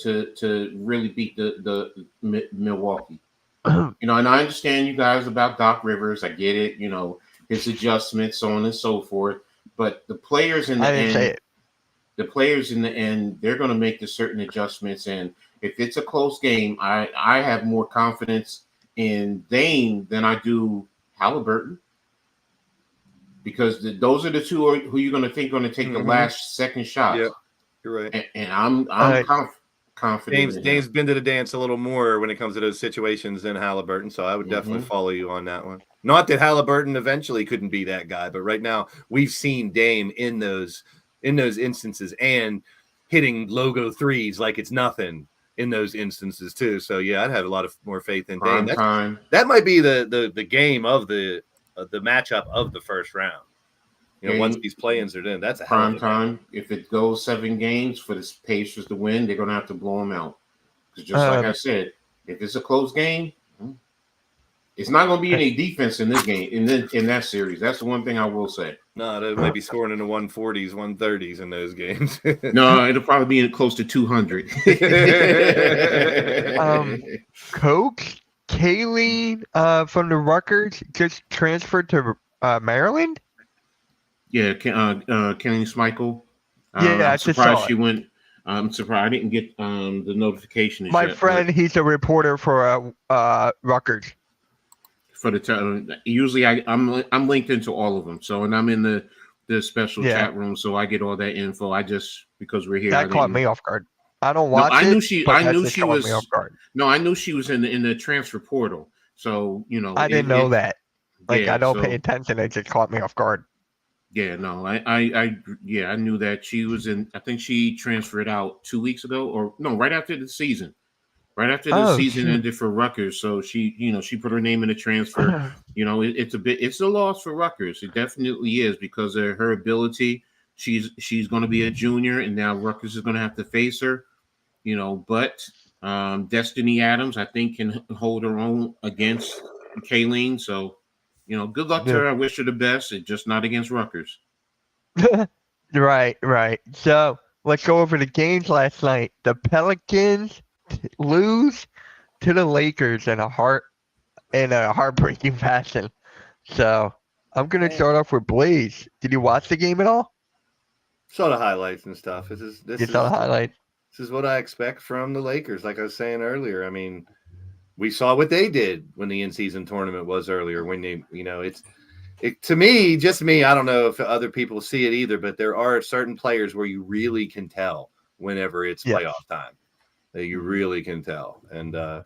really beat the Milwaukee. And I understand you guys about Doc Rivers. I get it. His adjustments, so on and so forth. But the players in the end, they're going to make the certain adjustments. And if it's a close game, I have more confidence in Dame than I do Halliburton. Because those are the two who you're going to think going to take the last second shots. Yeah, you're right. And I'm confident. Dame's been to the dance a little more when it comes to those situations than Halliburton, so I would definitely follow you on that one. Not that Halliburton eventually couldn't be that guy, but right now we've seen Dame in those instances and hitting logo threes like it's nothing. in those instances too. So yeah, I'd have a lot of more faith in Prime Dame. time. That might be the game of the matchup of the first round. You know, Yeah, once these play-ins are in, that's a hell of Prime a game. time. If it goes 7 games for the Pacers to win, they're gonna have to blow them out. Because just like I said, if it's a close game, it's not gonna be any defense in this game in that series. That's the one thing I will say. No, they might be scoring in the 140s, 130s in those games. No, it'll probably be close to 200. Coach Kayleen from the Rutgers just transferred to Maryland. Yeah, Kenny Schmeichel. Yeah, I I'm just surprised saw she it. went. I'm surprised I didn't get the notification. My yet, friend, but he's a reporter for Rutgers. for the usually I'm linked into all of them. So and I'm in the special chat room, so I get all that info. I just because we're here. That caught me off guard. I don't watch I it. knew she. but I that knew just she caught was. me off guard. No, I knew she was in the transfer portal. So I didn't know that. Like yeah, I don't so- pay attention. It just caught me off guard. Yeah, no, I knew that she was in. I think she transferred out 2 weeks ago, or no, right after the season. Right after the season ended for Rutgers, so she put her name in the transfer. It's a loss for Rutgers. It definitely is because of her ability. She's going to be a junior, and now Rutgers is going to have to face her. But Destiny Adams, I think, can hold her own against Kayleen. So, good luck to her. I wish her the best. It's just not against Rutgers. Right. So let's go over the games last night. The Pelicans lose to the Lakers in a heartbreaking fashion. So I'm gonna start off with Blaze. Did you watch the game at all? Saw the highlights and stuff. This You saw the highlights. This is what I expect from the Lakers. Like I was saying earlier, I mean, we saw what they did when the in-season tournament was earlier. When they, to me, just me. I don't know if other people see it either, but there are certain players where you really can tell whenever it's playoff time. That you really can tell, and I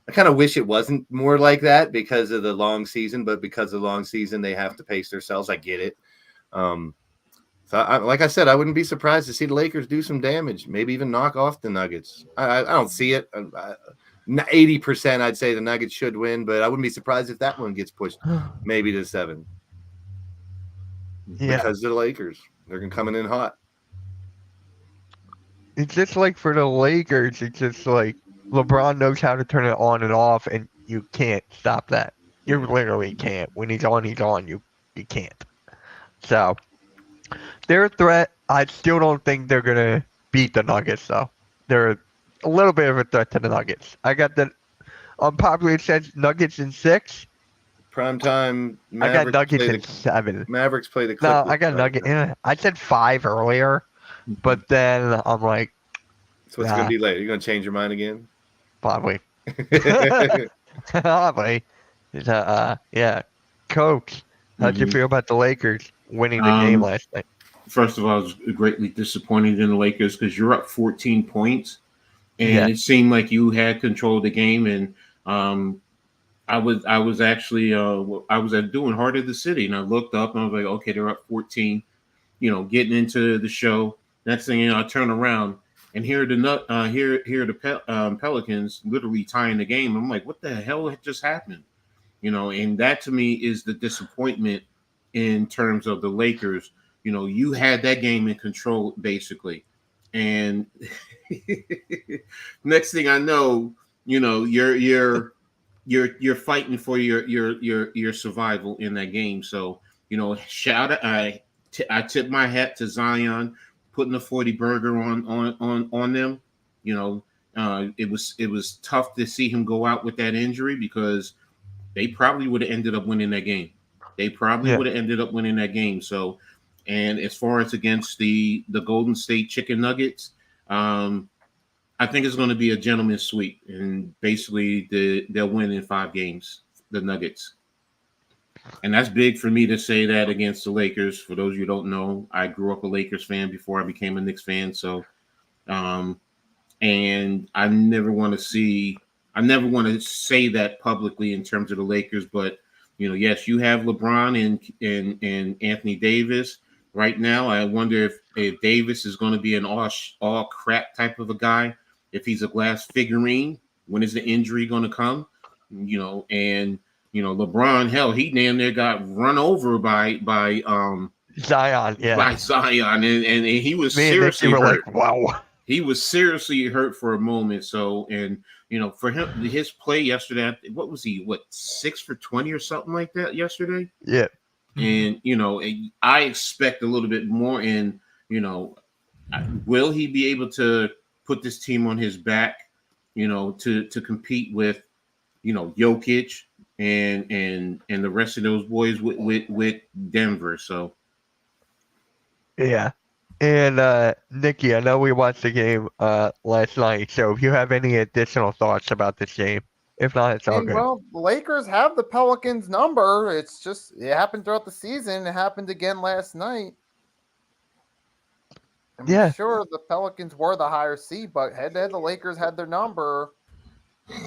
kind of wish it wasn't more like that because of the long season. But because of the long season, they have to pace themselves. I get it. So, like I said, I wouldn't be surprised to see the Lakers do some damage, maybe even knock off the Nuggets. I don't see it. 80%, I'd say the Nuggets should win, but I wouldn't be surprised if that one gets pushed maybe to 7. Yeah. Because of the Lakers. They're coming in hot. It's just like for the Lakers, it's just like LeBron knows how to turn it on and off, and you can't stop that. You literally can't. When he's on, you can't. So they're a threat. I still don't think they're gonna beat the Nuggets though. They're a little bit of a threat to the Nuggets. I got the unpopular sense Nuggets in 6. Primetime. I got Nuggets in 7. Mavericks play the Clippers. No, I got Nuggets. Yeah, I said 5 earlier, but then I'm like, So what's gonna be later? You're gonna change your mind again? probably. Probably. Yeah. Coach, how'd you feel about the Lakers winning the game last night? First of all, I was greatly disappointed in the Lakers because you're up 14 points, and it seemed like you had control of the game. And I was actually I was doing Heart of the City, and I looked up and I was like, okay, they're up 14. Getting into the show. Next thing you know, I turn around and here the Pelicans literally tying the game. I'm like, what the hell just happened? And that to me is the disappointment in terms of the Lakers. You had that game in control basically, and next thing I know, you're fighting for your survival in that game. So shout out! I tip my hat to Zion putting the 40 burger on them. It was tough to see him go out with that injury because they probably would have ended up winning that game. So, and as far as against the Golden State Chicken Nuggets, I think it's going to be a gentleman's sweep, and basically they'll win in 5 games, the Nuggets. And that's big for me to say that against the Lakers. For those of you who don't know, I grew up a Lakers fan before I became a Knicks fan. So, and I never want to say that publicly in terms of the Lakers, but yes, you have LeBron and Anthony Davis right now. I wonder if Davis is going to be an all crap type of a guy, if he's a glass figurine, when is the injury going to come? You know, and LeBron, hell, he damn near got run over by Zion, yeah. by Zion, and he was Me and Nicky seriously were hurt. like, wow. He was seriously hurt for a moment. So, and for him, his play yesterday, what was he? 6 for 20 or something like that yesterday? Yeah. And I expect a little bit more. And will he be able to put this team on his back? To compete with Jokic and the rest of those boys with Denver. So Yeah. And Nicky, I know we watched the game last night, so if you have any additional thoughts about this game, if not, it's all And good. well, the Lakers have the Pelicans number. It's just it happened throughout the season. It happened again last night. I mean, Yeah. sure, the Pelicans were the higher seed, but head to head, the Lakers had their number.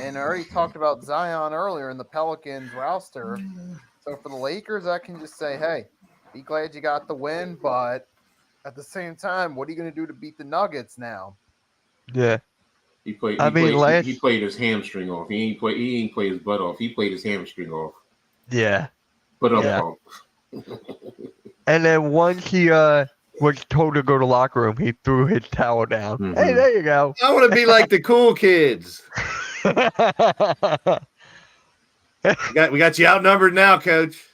And I already talked about Zion earlier in the Pelicans roster. So for the Lakers, I can just say, hey, be glad you got the win, but at the same time, what are you going to do to beat the Nuggets now? Yeah. he played. He He played his hamstring off. He ain't play his butt off. He played his hamstring off. Yeah. But up Yeah. pump. And then once he was told to go to locker room, he threw his towel down. Mhm. Hey, there you go. I want to be like the cool kids. We got you outnumbered now, coach.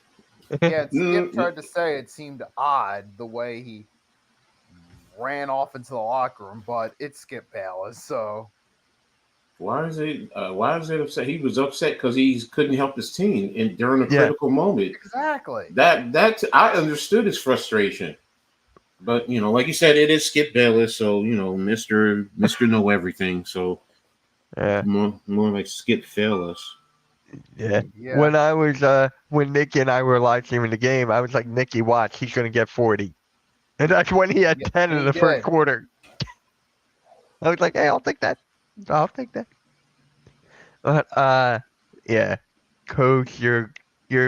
Yeah, Skip tried to say it seemed odd the way he ran off into the locker room, but it's Skip Bayless, so Why is it upset? He was upset because he couldn't help his team during a Yeah. critical moment. exactly. That I understood his frustration. But like you said, it is Skip Bayless, so Mr. Know Everything. So Yeah. more like Skip Bayless. Yeah. Yeah. When I was when Nicky and I were live streaming the game, I was like, Nicky, watch, he's gonna get 40. And that's when he had Yeah, 10 in he the first did. quarter. I was like, hey, I'll take that. But yeah. Coach, you're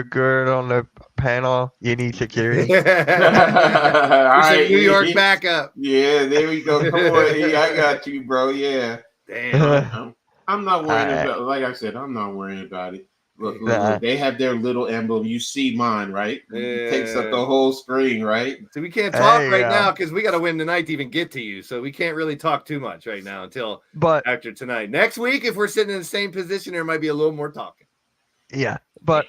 good on the panel. You need security. It's a New York backup. Yeah, there we go. Come on, I got you, bro. Yeah. Damn. I'm not worrying Alright. about. Like I said, I'm not worrying about it. Look, Nah. they have their little emblem. You see mine, right? It takes up the Yeah. whole screen, right? So we can't talk There you right go. now because we got to win tonight to even get to you. So we can't really talk too much right now until But after tonight. Next week, if we're sitting in the same position, there might be a little more talking. yeah. But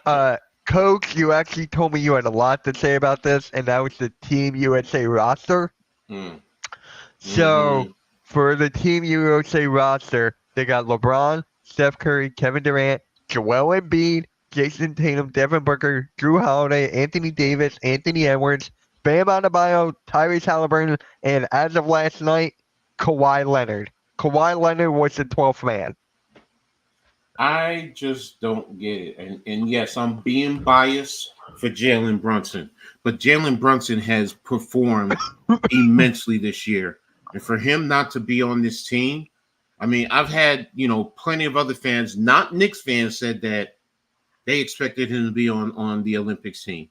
Coach, you actually told me you had a lot to say about this, and that was the Team USA roster. Mm. So for the Team USA roster, they got LeBron, Steph Curry, Kevin Durant, Joel Embiid, Jason Tatum, Devin Booker, Drew Holiday, Anthony Davis, Anthony Edwards, Bam Adebayo, Tyrese Halliburton, and as of last night, Kawhi Leonard. Kawhi Leonard was the 12th man. I just don't get it. And yes, I'm being biased for Jalen Brunson, but Jalen Brunson has performed immensely this year. And for him not to be on this team, I mean, I've had, plenty of other fans, not Knicks fans, said that they expected him to be on the Olympics team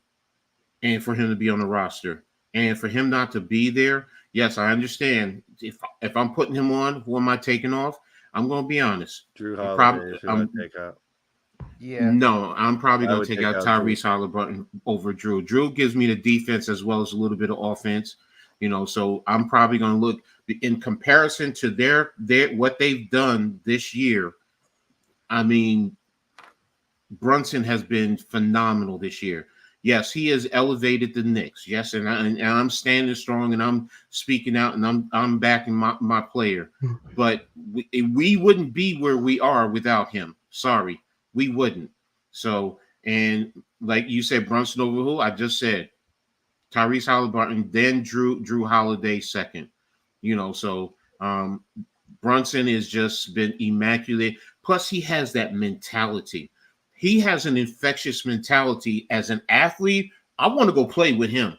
and for him to be on the roster. And for him not to be there, yes, I understand. If I'm putting him on, who am I taking off? I'm going to be honest. Drew I'm Holiday, who I'd take out. Yeah. No, I'm probably I going would to take take out out Tyrese Halliburton over Drew. Drew gives me the defense as well as a little bit of offense, so I'm probably going to look in comparison to their what they've done this year. I mean, Brunson has been phenomenal this year. Yes, he has elevated the Knicks. Yes, and I'm standing strong and I'm speaking out and I'm backing my player. But we wouldn't be where we are without him. Sorry, we wouldn't. So, and like you said, Brunson over who? I just said Tyrese Halliburton, then Drew Holiday second. So Brunson has just been immaculate. Plus, he has that mentality. He has an infectious mentality as an athlete. I want to go play with him.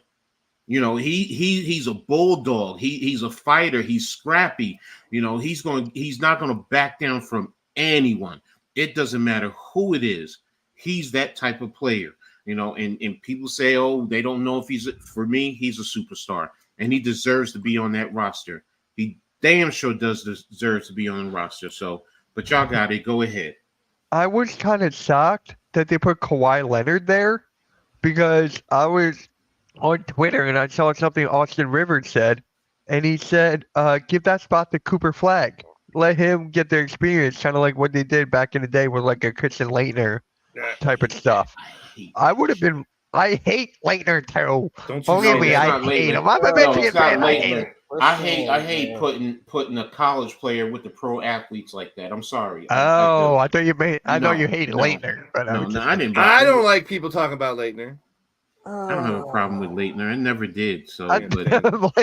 He's a bulldog. He's a fighter. He's scrappy. He's not going to back down from anyone. It doesn't matter who it is. He's that type of player. And people say, oh, they don't know if for me, he's a superstar and he deserves to be on that roster. He damn sure deserves to be on the roster. So, but y'all got it. Go ahead. I was kind of shocked that they put Kawhi Leonard there because I was on Twitter and I saw something Austin Rivers said, and he said, give that spot to Cooper Flag. Let him get their experience, kind of like what they did back in the day with like a Christian Laettner type of stuff. I would have been. I hate Laettner too. Don't you Believe know me, it's I not hate Laettner. him. I'm a No, Michigan it's not fan. I hate Laettner. him. I hate putting a college player with the pro athletes like that. I'm sorry. Oh, I thought you made. I know No, you hated no. Laettner, but no, was no, just- I didn't. I don't like people talking about Leitner. I don't have a problem with Laettner. I never did. So, I- but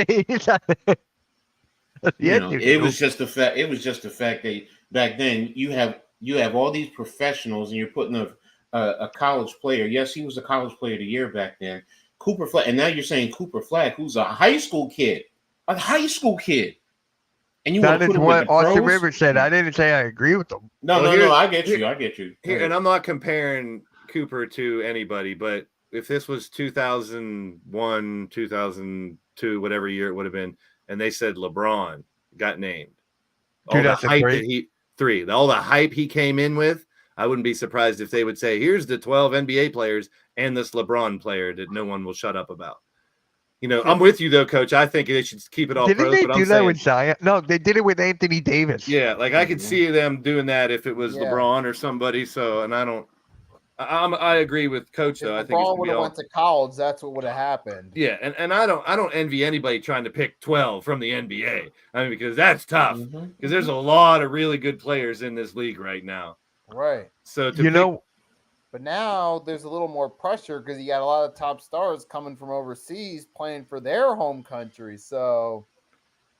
Please. you Yeah, know, you it do. was just the fact. It was just the fact that back then you have all these professionals, and you're putting a college player. Yes, he was a college player of the year back then, Cooper Flag, and now you're saying Cooper Flag, who's a high school kid, and you want That to is put him what with the Austin pros? Rivers said. I didn't say I agree with them. No, Well, no, here- no. I get here- you. I get you. Here, and I'm not comparing Cooper to anybody, but if this was 2001, 2002, whatever year it would have been, and they said LeBron got named, all the hype that all the hype he came in with, I wouldn't be surprised if they would say, "Here's the 12 NBA players and this LeBron player that no one will shut up about." You know, I'm with you though, Coach. I think they should keep it all Didn't pros. they But do I'm that saying, with Zion? No, they did it with Anthony Davis. yeah, like I could see them doing that if it was Yeah. LeBron or somebody. So, and I agree with Coach If though. I think it LeBron should would be have all, went to college, that's what would have happened. yeah, and I don't envy anybody trying to pick 12 from the NBA. I mean, because that's tough. Mhm. Because there's a lot of really good players in this league right now. Right. So to You pick- know, But now there's a little more pressure because you got a lot of top stars coming from overseas playing for their home country. So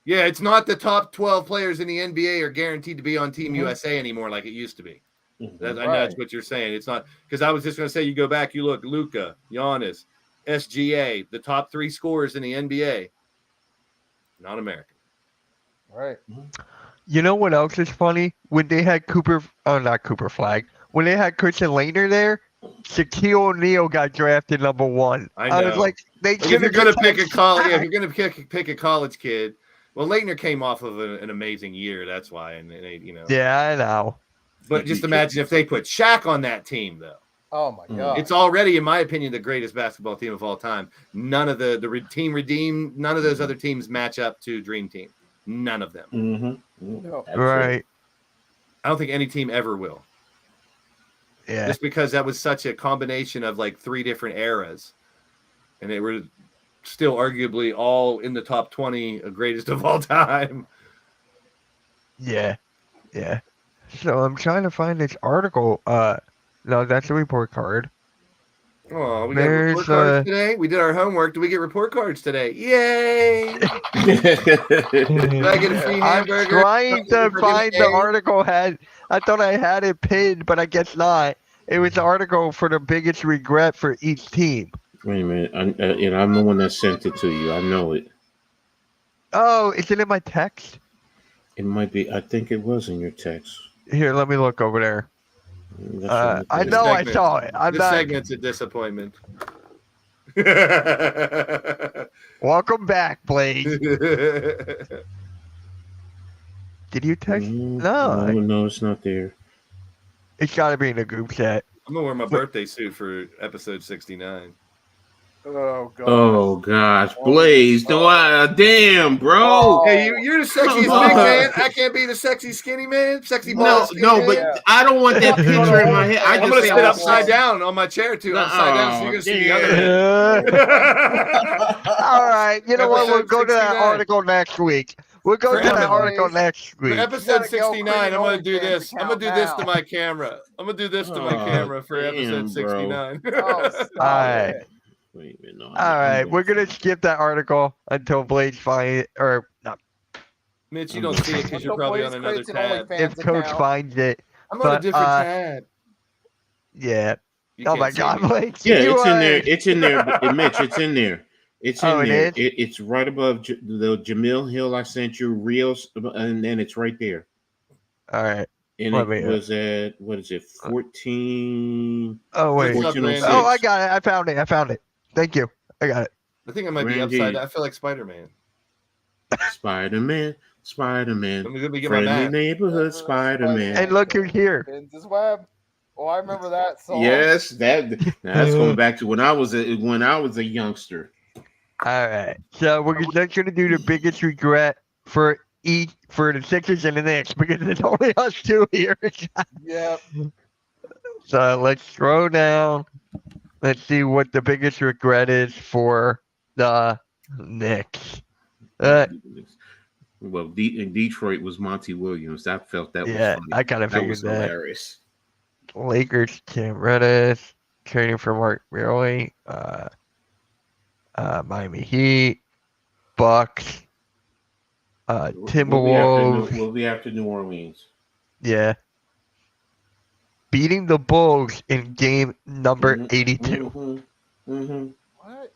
yeah, it's not the top 12 players in the NBA are guaranteed to be on Team Mhm. USA anymore like it used to be. Mhm. I know that's Right. what you're saying. It's not because I was just going to say you go back, you look, Luka, Giannis, SGA, the top 3 scorers in the NBA, not American. right. you know what else is funny? When they had not Cooper Flag. When they had Christian Laettner there, Shaquille O'Neal got drafted number 1. I was know. like, they Like, if you're should've going to just pick had a college, yeah, if Shaq. you're going to pick a college kid, well, Leitner came off of an amazing year. That's why, and they, you know. Yeah, I know. But just imagine if they put Shaq on that team, though. Oh my Mm. god. It's already, in my opinion, the greatest basketball team of all time. None of team Redeem, none of those other teams match up to Dream Team. None of them. Mhm. No. That's it. Right. I don't think any team ever will. Yeah. Just because that was such a combination of like 3 different eras. And they were still arguably all in the top 20 greatest of all time. Yeah. Yeah. So I'm trying to find this article. No, that's a report card. Oh, we got There's, report cards today. We did our homework. Do we get report cards today? Yay! Do I get a free I'm hamburger? trying to For find the getting A? article. I thought I had it pinned, but I guess not. It was the article for the biggest regret for each team. Wait a minute. I'm the one that sent it to you. I know it. Oh, is it in my text? It might be. I think it was in your text. Here, let me look over there. That's I what know I segment. saw it. I'm This not. segment's a disappointment. Welcome back, Blaze. Did you text? No. No, it's not there. It's got to be in the group chat. I'm gonna wear my birthday suit for episode 69. Oh god. Oh gosh, Blaze! Damn, bro. Oh. Hey, you're the sexiest big man. I can't be the sexy skinny man. Sexy No, bald skinny man. but I don't want that picture in my head. I I'm just gonna say sit I upside saw- down on my chair too. Upside down, so you're gonna see the other. All right. You know what? We'll Episode go to that 69. article next week. We'll go For to that episode- article next For week. episode gotta go 69, create I'm gonna do OnlyFans this. I'm gonna do account this to now. my camera. I'm gonna do this to my Oh, camera for damn, episode bro. 69. Oh, stop All right. it. Wait a minute, no, All right. We're going to skip that article until Blaze finds it. Or not, Mitch, you don't see it because you're Until probably Blaze on another creates an tab. OnlyFans if Coach account. finds it. I'm on a but, different tab. Yeah. You Oh can't my see God, me. Blaze. Yeah, you it's in are- there. It's in there. Mitch, it's in there. It's in Oh, it there. is? It's right above the Jamil Hill I sent you reels, and then it's right there. All right. And Let it me, was at what is it? 14. Oh, wait. What's up, Randy? Oh, I got it. I found it. Thank you. I got it. I think I might be Randy. upside down. I feel like Spider-Man. Spider-Man. Spider-Man. Let me get my Friendly map. neighborhood Spider-Man. And look who's here. Vince's Web. Oh, I remember that song. Yes, that's going back to when I was a youngster. All right. So we're just gonna do the biggest regret for the Sixers and the Knicks because it's only us two here. Yep. So let's scroll down. Let's see what the biggest regret is for the Knicks. Well, in Detroit was Monty Williams. I felt that was Yeah, funny. I kind of That figured was that. hilarious. Lakers, Cam Reddish, trading for Mark Rioli, Miami Heat, Bucks, Timberwolves. We'll be after New Orleans. Yeah. Beating the Bulls in game number 82. What?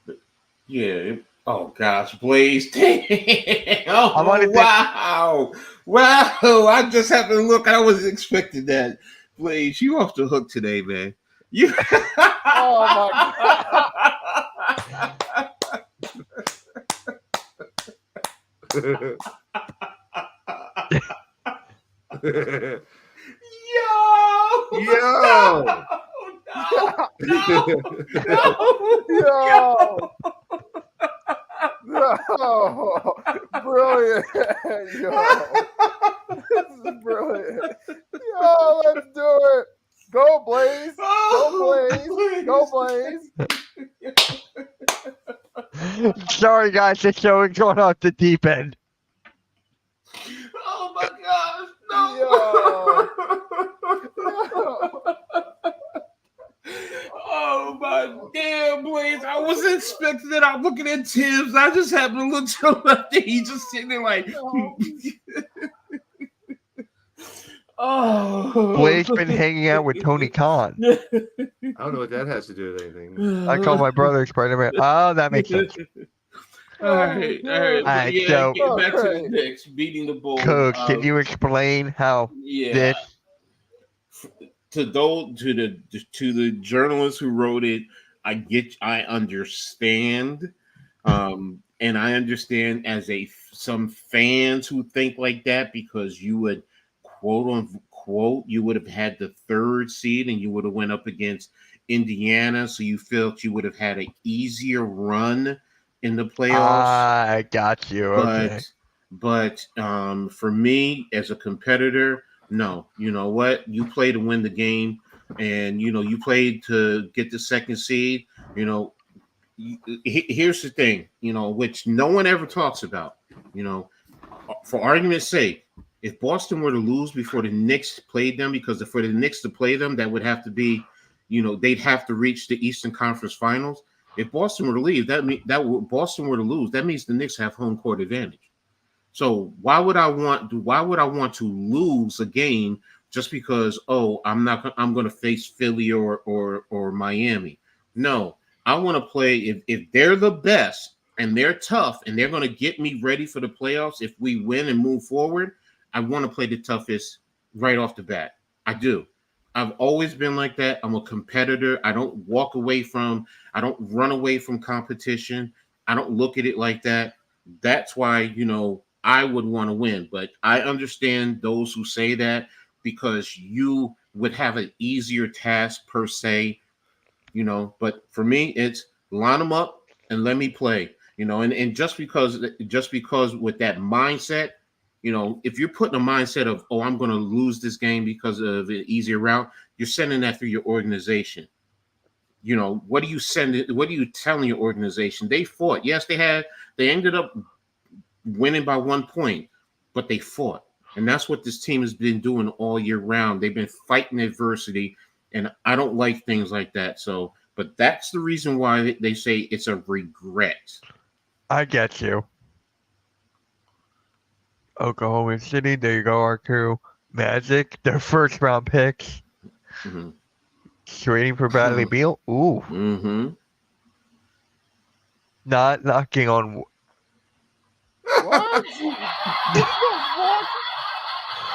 Yeah. Oh gosh, Blaze. Oh I wanted to- wow. Wow. I just happened to look. I wasn't expecting that. Blaze, you off the hook today, man. You Oh Yo! Yo! Yo! No! Brilliant! Yo! This is brilliant! Yo, let's do it! Go Blaze! Go Blaze! Go Blaze! Sorry, guys, the show is going off the deep end. Oh my gosh! No! Oh my damn, Blaze! I wasn't expecting that. I'm looking at Tibbs. I just happened to look to the left, and he's just sitting there like, oh. Blake's been hanging out with Tony Khan. I don't know what that has to do with anything. I call my brother Spider-Man. Oh, that makes sense. All right. Alright, Yeah, so- get back to the Knicks beating the Bulls. Coach, can you explain how Yeah. this? To the journalists who wrote it, I understand, and I understand as some fans who think like that because you would quote unquote you would have had the 3rd seed and you would have went up against Indiana, so you felt you would have had an easier run in the playoffs. I got you. Okay. But for me as a competitor, no. You know what? You play to win the game, and you play to get the 2nd seed. Here's the thing. Which no one ever talks about. For argument's sake, if Boston were to lose before the Knicks played them, because for the Knicks to play them, that would have to be, they'd have to reach the Eastern Conference Finals. If Boston were to leave, Boston were to lose, that means the Knicks have home court advantage. So why would I want to lose a game just because I'm going to face Philly or Miami? No, I want to play if they're the best and they're tough and they're going to get me ready for the playoffs. If we win and move forward, I want to play the toughest right off the bat. I do. I've always been like that. I'm a competitor. I don't run away from competition. I don't look at it like that. That's why, I would want to win. But I understand those who say that because you would have an easier task per se, but for me, it's line them up and let me play, and just because with that mindset, if you're putting a mindset of, I'm going to lose this game because of an easier route, you're sending that through your organization. What are you sending? What are you telling your organization? They fought. Yes, they ended up winning by 1 point, but they fought. And that's what this team has been doing all year round. They've been fighting adversity, and I don't like things like that. So, but that's the reason why they say it's a regret. I get you. Oklahoma City, there you go, R2. Magic, their 1st round picks. Mm-hmm. Trading for Bradley Beal. Ooh. Mm-hmm. Not knocking on. What?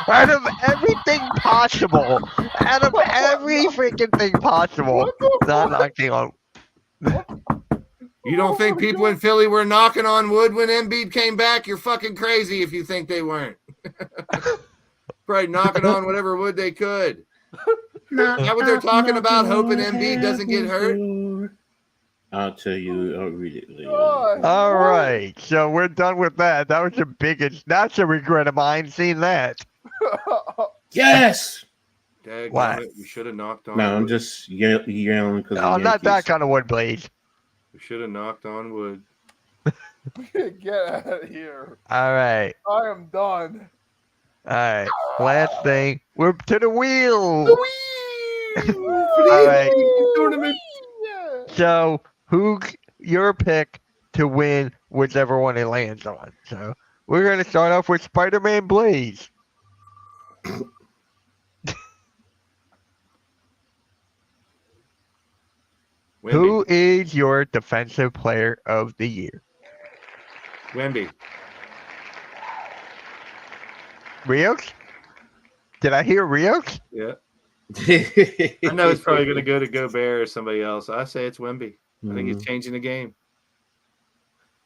Out of everything possible. Out of every freaking thing possible. What the Not fuck? knocking on. You don't think people in Philly were knocking on wood when Embiid came back? You're fucking crazy if you think they weren't. Probably knocking on whatever wood they could. Is that what they're talking about? Hoping Embiid doesn't get hurt? I'll tell you. I'll read it later. God, All what? right, so we're done with that. That was the biggest. That's a regret of mine seeing that. Yes. Daggone it, we should have knocked on No, I'm wood. just yelling because. Oh, not that kind of wood, Blaze. We should have knocked on wood. Get out of here. All right, I am done. all right. Last thing, we're to the wheel. All right. Tournament. Yeah. So, who your pick to win whichever one it lands on? So, we're gonna start off with Spider-Man Blaze. Wemby. Who is your defensive player of the year? Wemby. Rios? Did I hear Rios? Yeah. I know it's probably going to go to Gobert or somebody else. I say it's Wemby. I think he's changing the game.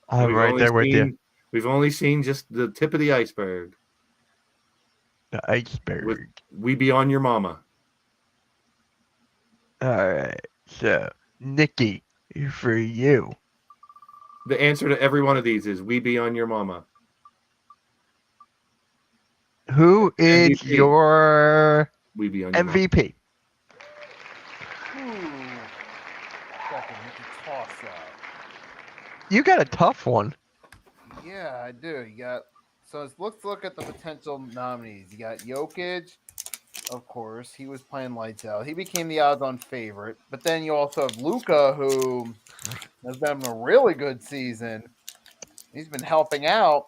I'm We've right only there with you. seen- We've only seen just the tip of the iceberg. The iceberg. With- We be on your mama. All right. So, Nikki, for you. The answer to every one of these is we be on your mama. Who is MVP. your We be on your mama. MVP? Fucking toss up. You got a tough one. Yeah, I do. You got let's look at the potential nominees. You got Jokic, of course. He was playing lights out. He became the odds-on favorite. But then you also have Luca, who has been having a really good season. He's been helping out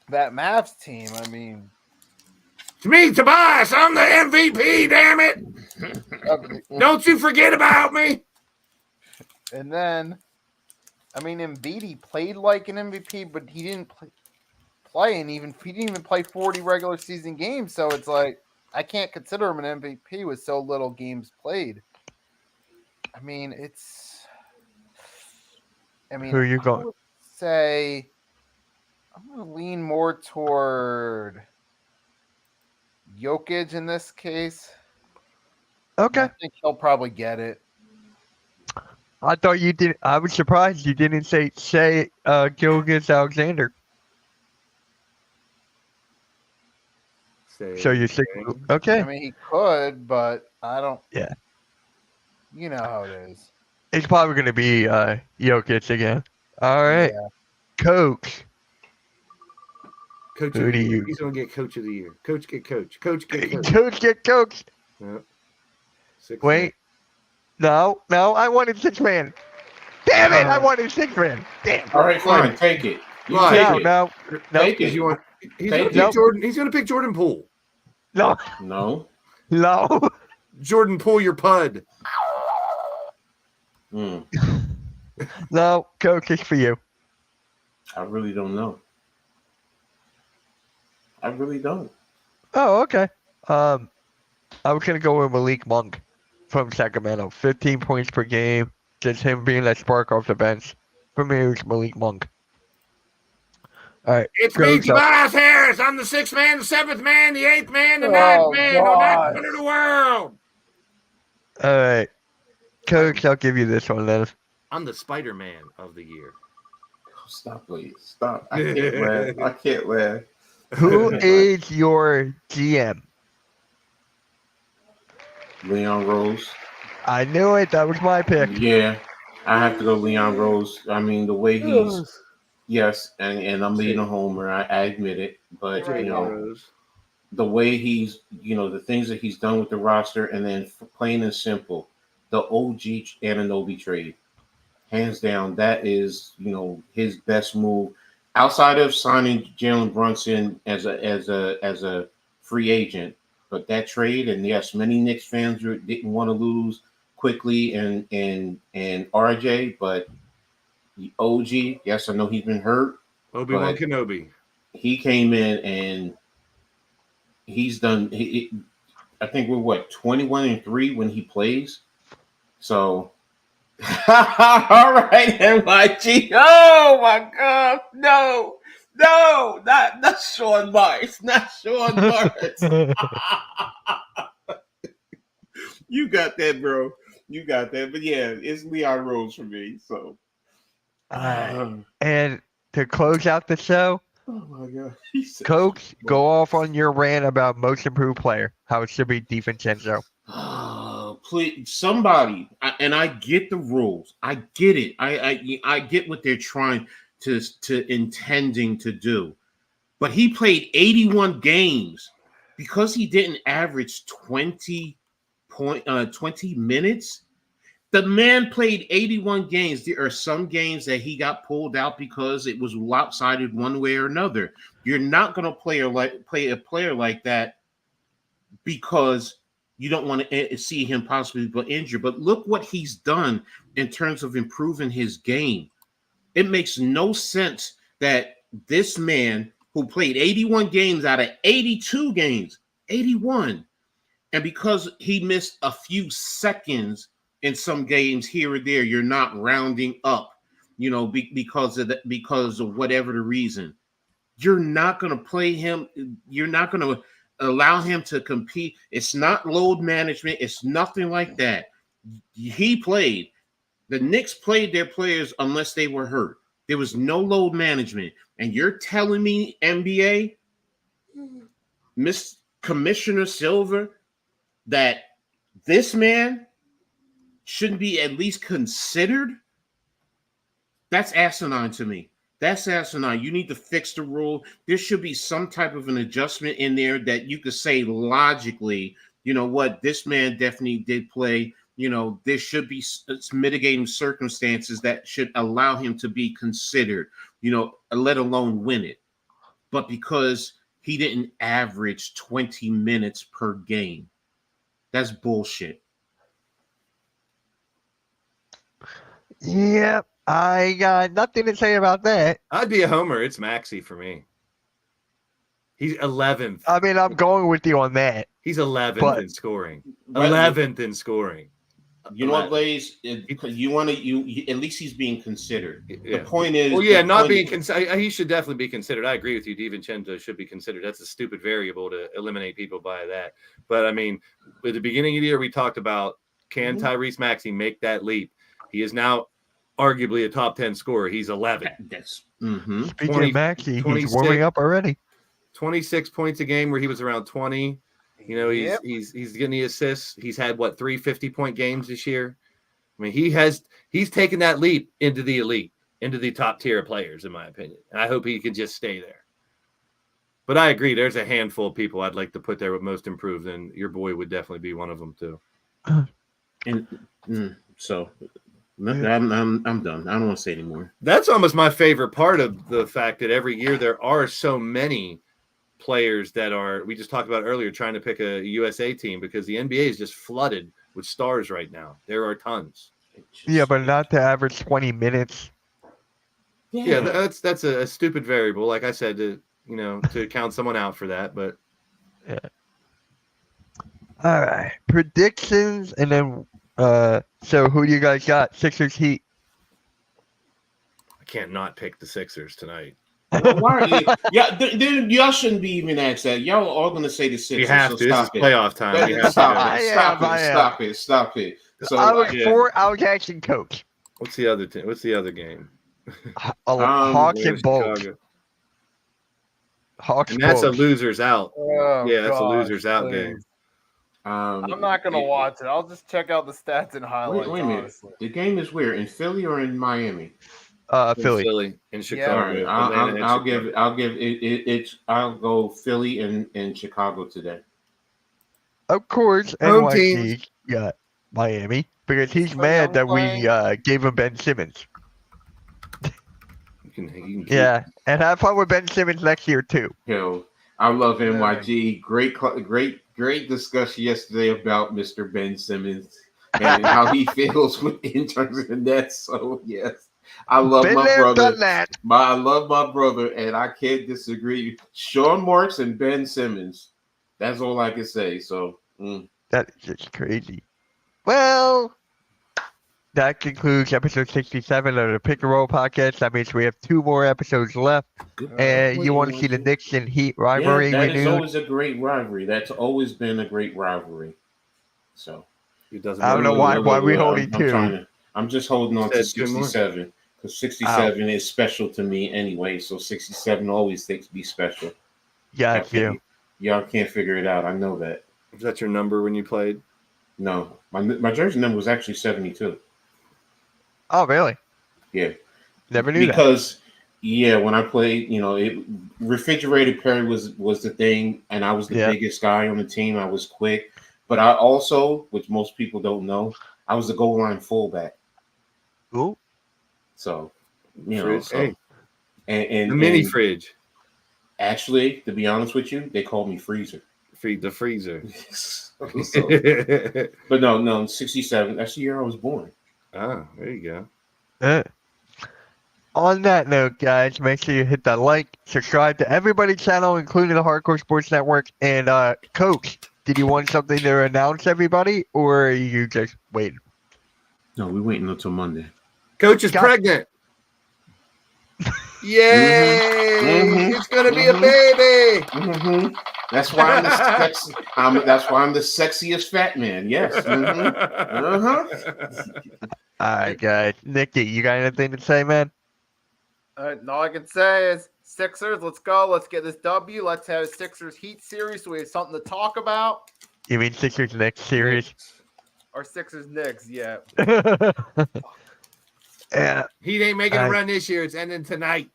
that Mavs team. I mean, It's me, Tobias. I'm the MVP, damn it. Don't you forget about me. and then, I mean, Embiid, he played like an MVP, but he didn't play, and he didn't even play 40 regular season games. So it's like I can't consider him an MVP with so little games played. I mean, Who are you I going? would say I'm going to lean more toward Jokic in this case. I Okay. think he'll probably get it. I thought you did. I was surprised you didn't say Gilgis Alexander. So you're sick. Okay. I mean, he could, but I don't. Yeah. You know how it is. It's probably going to be Jokic again. All right. Yeah. Coach. Coach Who of do the year. you- He's going to get coach of the year. Coach get coach. Coach get coach. Coach get coached. Yep. 6 Wait. No, I wanted 6-man. Damn it! I wanted 6-man. Damn. All right, fine. Take it. You Right. take No, it. no, no, Take Because it. you want. He's Thank going to you. pick Jordan. He's going to pick Jordan Poole. no, No. no. Jordan Poole, your pud. Mm, No, Coach is for you. I really don't know. I really don't. Oh, okay. I was gonna go with Malik Monk from Sacramento. 15 points per game. Just him being that spark off the bench. For me, it was Malik Monk. All right. It's Go, me, Chuck. Tobias Harris. I'm the 6th man, the 7th man, the 8th man, the Oh, 9th man, the God. 9th man of the world. All right. Coach, I'll give you this one then. I'm the Spider-Man of the year. Stop, please. Stop. I can't laugh. I can't laugh. Who is your GM? Leon Rose. I knew it. That was my pick. Yeah, I have to go Leon Rose. I mean, the way he's yes, and I'm being a homer. I admit it, but Right. you know the way he's the things that he's done with the roster, and then plain and simple, the OG Anunoby trade, hands down, that is his best move outside of signing Jalen Brunson as a free agent. But that trade, and yes, many Knicks fans didn't want to lose quickly and RJ, but the OG, yes, I know he's been hurt. Obi-Wan But- Kenobi. He came in and he's done. I think we're 21-3 when he plays. So All right, NYG. Oh my God, no, not Sean Marks, not Sean Marks. You got that, bro. You got that. But yeah, it's Leon Rose for me. So, And to close out the show, oh my God, Coach, go off on your rant about most improved player, how it should be DiVincenzo. Oh, please, somebody, and I get the rules. I get it. I get what they're trying to intending to do. But he played 81 games because he didn't average 20 minutes. The man played 81 games. There are some games that he got pulled out because it was lopsided one way or another. You're not going to play a player like that because you don't want to see him possibly get injured. But look what he's done in terms of improving his game. It makes no sense that this man who played 81 games out of 82 games, 81, and because he missed a few seconds in some games here or there, you're not rounding up, because of whatever the reason. You're not going to play him. You're not going to allow him to compete. It's not load management. It's nothing like that. He played. The Knicks played their players unless they were hurt. There was no load management. And you're telling me, NBA, Miss Commissioner Silver, that this man shouldn't be at least considered? That's asinine to me. That's asinine. You need to fix the rule. There should be some type of an adjustment in there that you could say logically, you know what, this man definitely did play. There should be mitigating circumstances that should allow him to be considered, let alone win it. But because he didn't average 20 minutes per game, that's bullshit. Yep, I got nothing to say about that. I'd be a homer. It's Maxey for me. He's 11th. I mean, I'm going with you on that. He's 11th But- in scoring. 11th in scoring. You know what, Blaze? You want to at least he's being considered. Yeah. The point is, Well, yeah, not being considered. He should definitely be considered. I agree with you. DiVincenzo should be considered. That's a stupid variable to eliminate people by that. But I mean, at the beginning of the year, we talked about can Tyrese Maxey make that leap? He is now arguably a top 10 scorer. He's 11. That's Speaking 20 of Maxey, he's 26 warming up already. 26 points a game where he was around 20. Yep. He's getting the assists. He's had 3 50-point games this year. I mean, he's taken that leap into the elite, into the top tier of players, in my opinion. And I hope he can just stay there. But I agree, there's a handful of people I'd like to put there with most improved, and your boy would definitely be one of them too. So I'm done. I don't want to say anymore. That's almost my favorite part of the fact that every year there are so many players that are, we just talked about earlier, trying to pick a USA team because the NBA is just flooded with stars right now. There are tons. Yeah, but not to average 20 minutes. Yeah, that's a stupid variable. Like I said, to count someone out for that. But Yeah. All right. Predictions, and then so who do you guys got? Sixers, Heat. I can't not pick the Sixers tonight. Why are you? Yeah, y'all shouldn't be even asked that. Y'all are all going to say the Sixers. You have so to. This is stop it. playoff time. You have to Stop go. it. Stop it. So I was yeah. I was actually coach. What's the other team? What's the other game? Hawks and There's Bulls. Chicago. Hawks And that's a Bulls. losers out. Oh, Yeah, that's a gosh, losers out please. game. I'm not gonna watch it. I'll just check out the stats and highlights. Wait a minute. honestly. The game is where, in Philly or in Miami? Philly. In All Chicago. right, Atlanta and I'll Chicago. give it. I'll go Philly and Chicago today. Of course, Home NYC got Miami because he's So mad I'm that we playing- gave him Ben Simmons. You can keep- Yeah, and have fun with Ben Simmons next year too. Yo, I love NYG. Great discussion yesterday about Mr. Ben Simmons and how he feels in terms of the Nets. So yes, I love Been my there, brother. done that. I love my brother, and I can't disagree. Sean Marks and Ben Simmons. That's all I can say. So That is just crazy. Well, that concludes episode 67 of the Pick and Roll podcast. That means we have 2 more episodes left. And you want to see the Knicks and Heat rivalry Yeah, that is renewed? always a great rivalry. That's always been a great rivalry. So He doesn't. I don't know why we holding 2. I'm just holding on to Said 2 more. 67 because 67 is special to me anyway. So 67 always thinks be special. Got you. Y'all can't figure it out. I know that. Was that your number when you played? No, my jersey number was actually 72. Oh, really? Yeah, Never knew that. because when I played, refrigerated Perry was the thing, and I was the Yeah. biggest guy on the team. I was quick, but I also, which most people don't know, I was the goal line fullback. Ooh. So, Fridge. Hey, and the mini and fridge. actually, to be honest with you, they called me Freezer. Feed the freezer. So, but no, 67. That's the year I was born. Ah, there you go. On that note, guys, make sure you hit that like, subscribe to everybody's channel, including the Hardcore Sports Network. And Coach, did you want something to announce, everybody, or are you just waiting? No, we're waiting until Monday. Coach is Got- pregnant. Yay! Mhm. It's gonna be a baby. Mm-hmm. That's why I'm the that's why I'm the sexiest fat man. Yes. All right, guys. Nikki, you got anything to say, man? All I can say is Sixers, let's go. Let's get this W. Let's have a Sixers Heat series so we have something to talk about. You mean Sixers next series? Or Sixers Knicks, yeah. Yeah. He ain't making a I- run this year. It's ending tonight.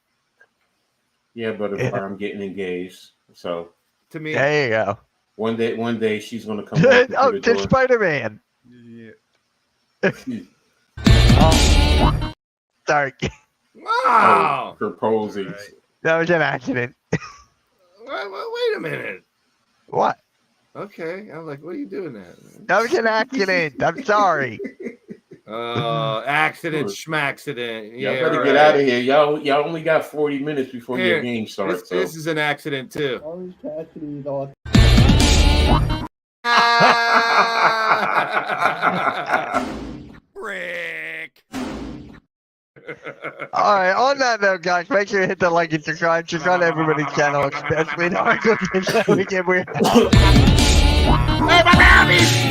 Yeah, but Yeah. I'm getting engaged. So To me, There you go. one day she's gonna come back Oh, through to the door. Spider-Man. Sorry. wow. Proposing. Right. That was an accident. Wait a minute. What? Okay, I'm like, what are you doing there? That was an accident. I'm sorry. Accident, schmaxident. Y'all Yeah, better right. get out of here. Y'all only got 40 minutes before Here, your game starts. This is an accident too. Rick. All right. On that note, guys, make sure you hit the like and subscribe. Subscribe to everybody's channel, especially the Hardcore Sports Network. so.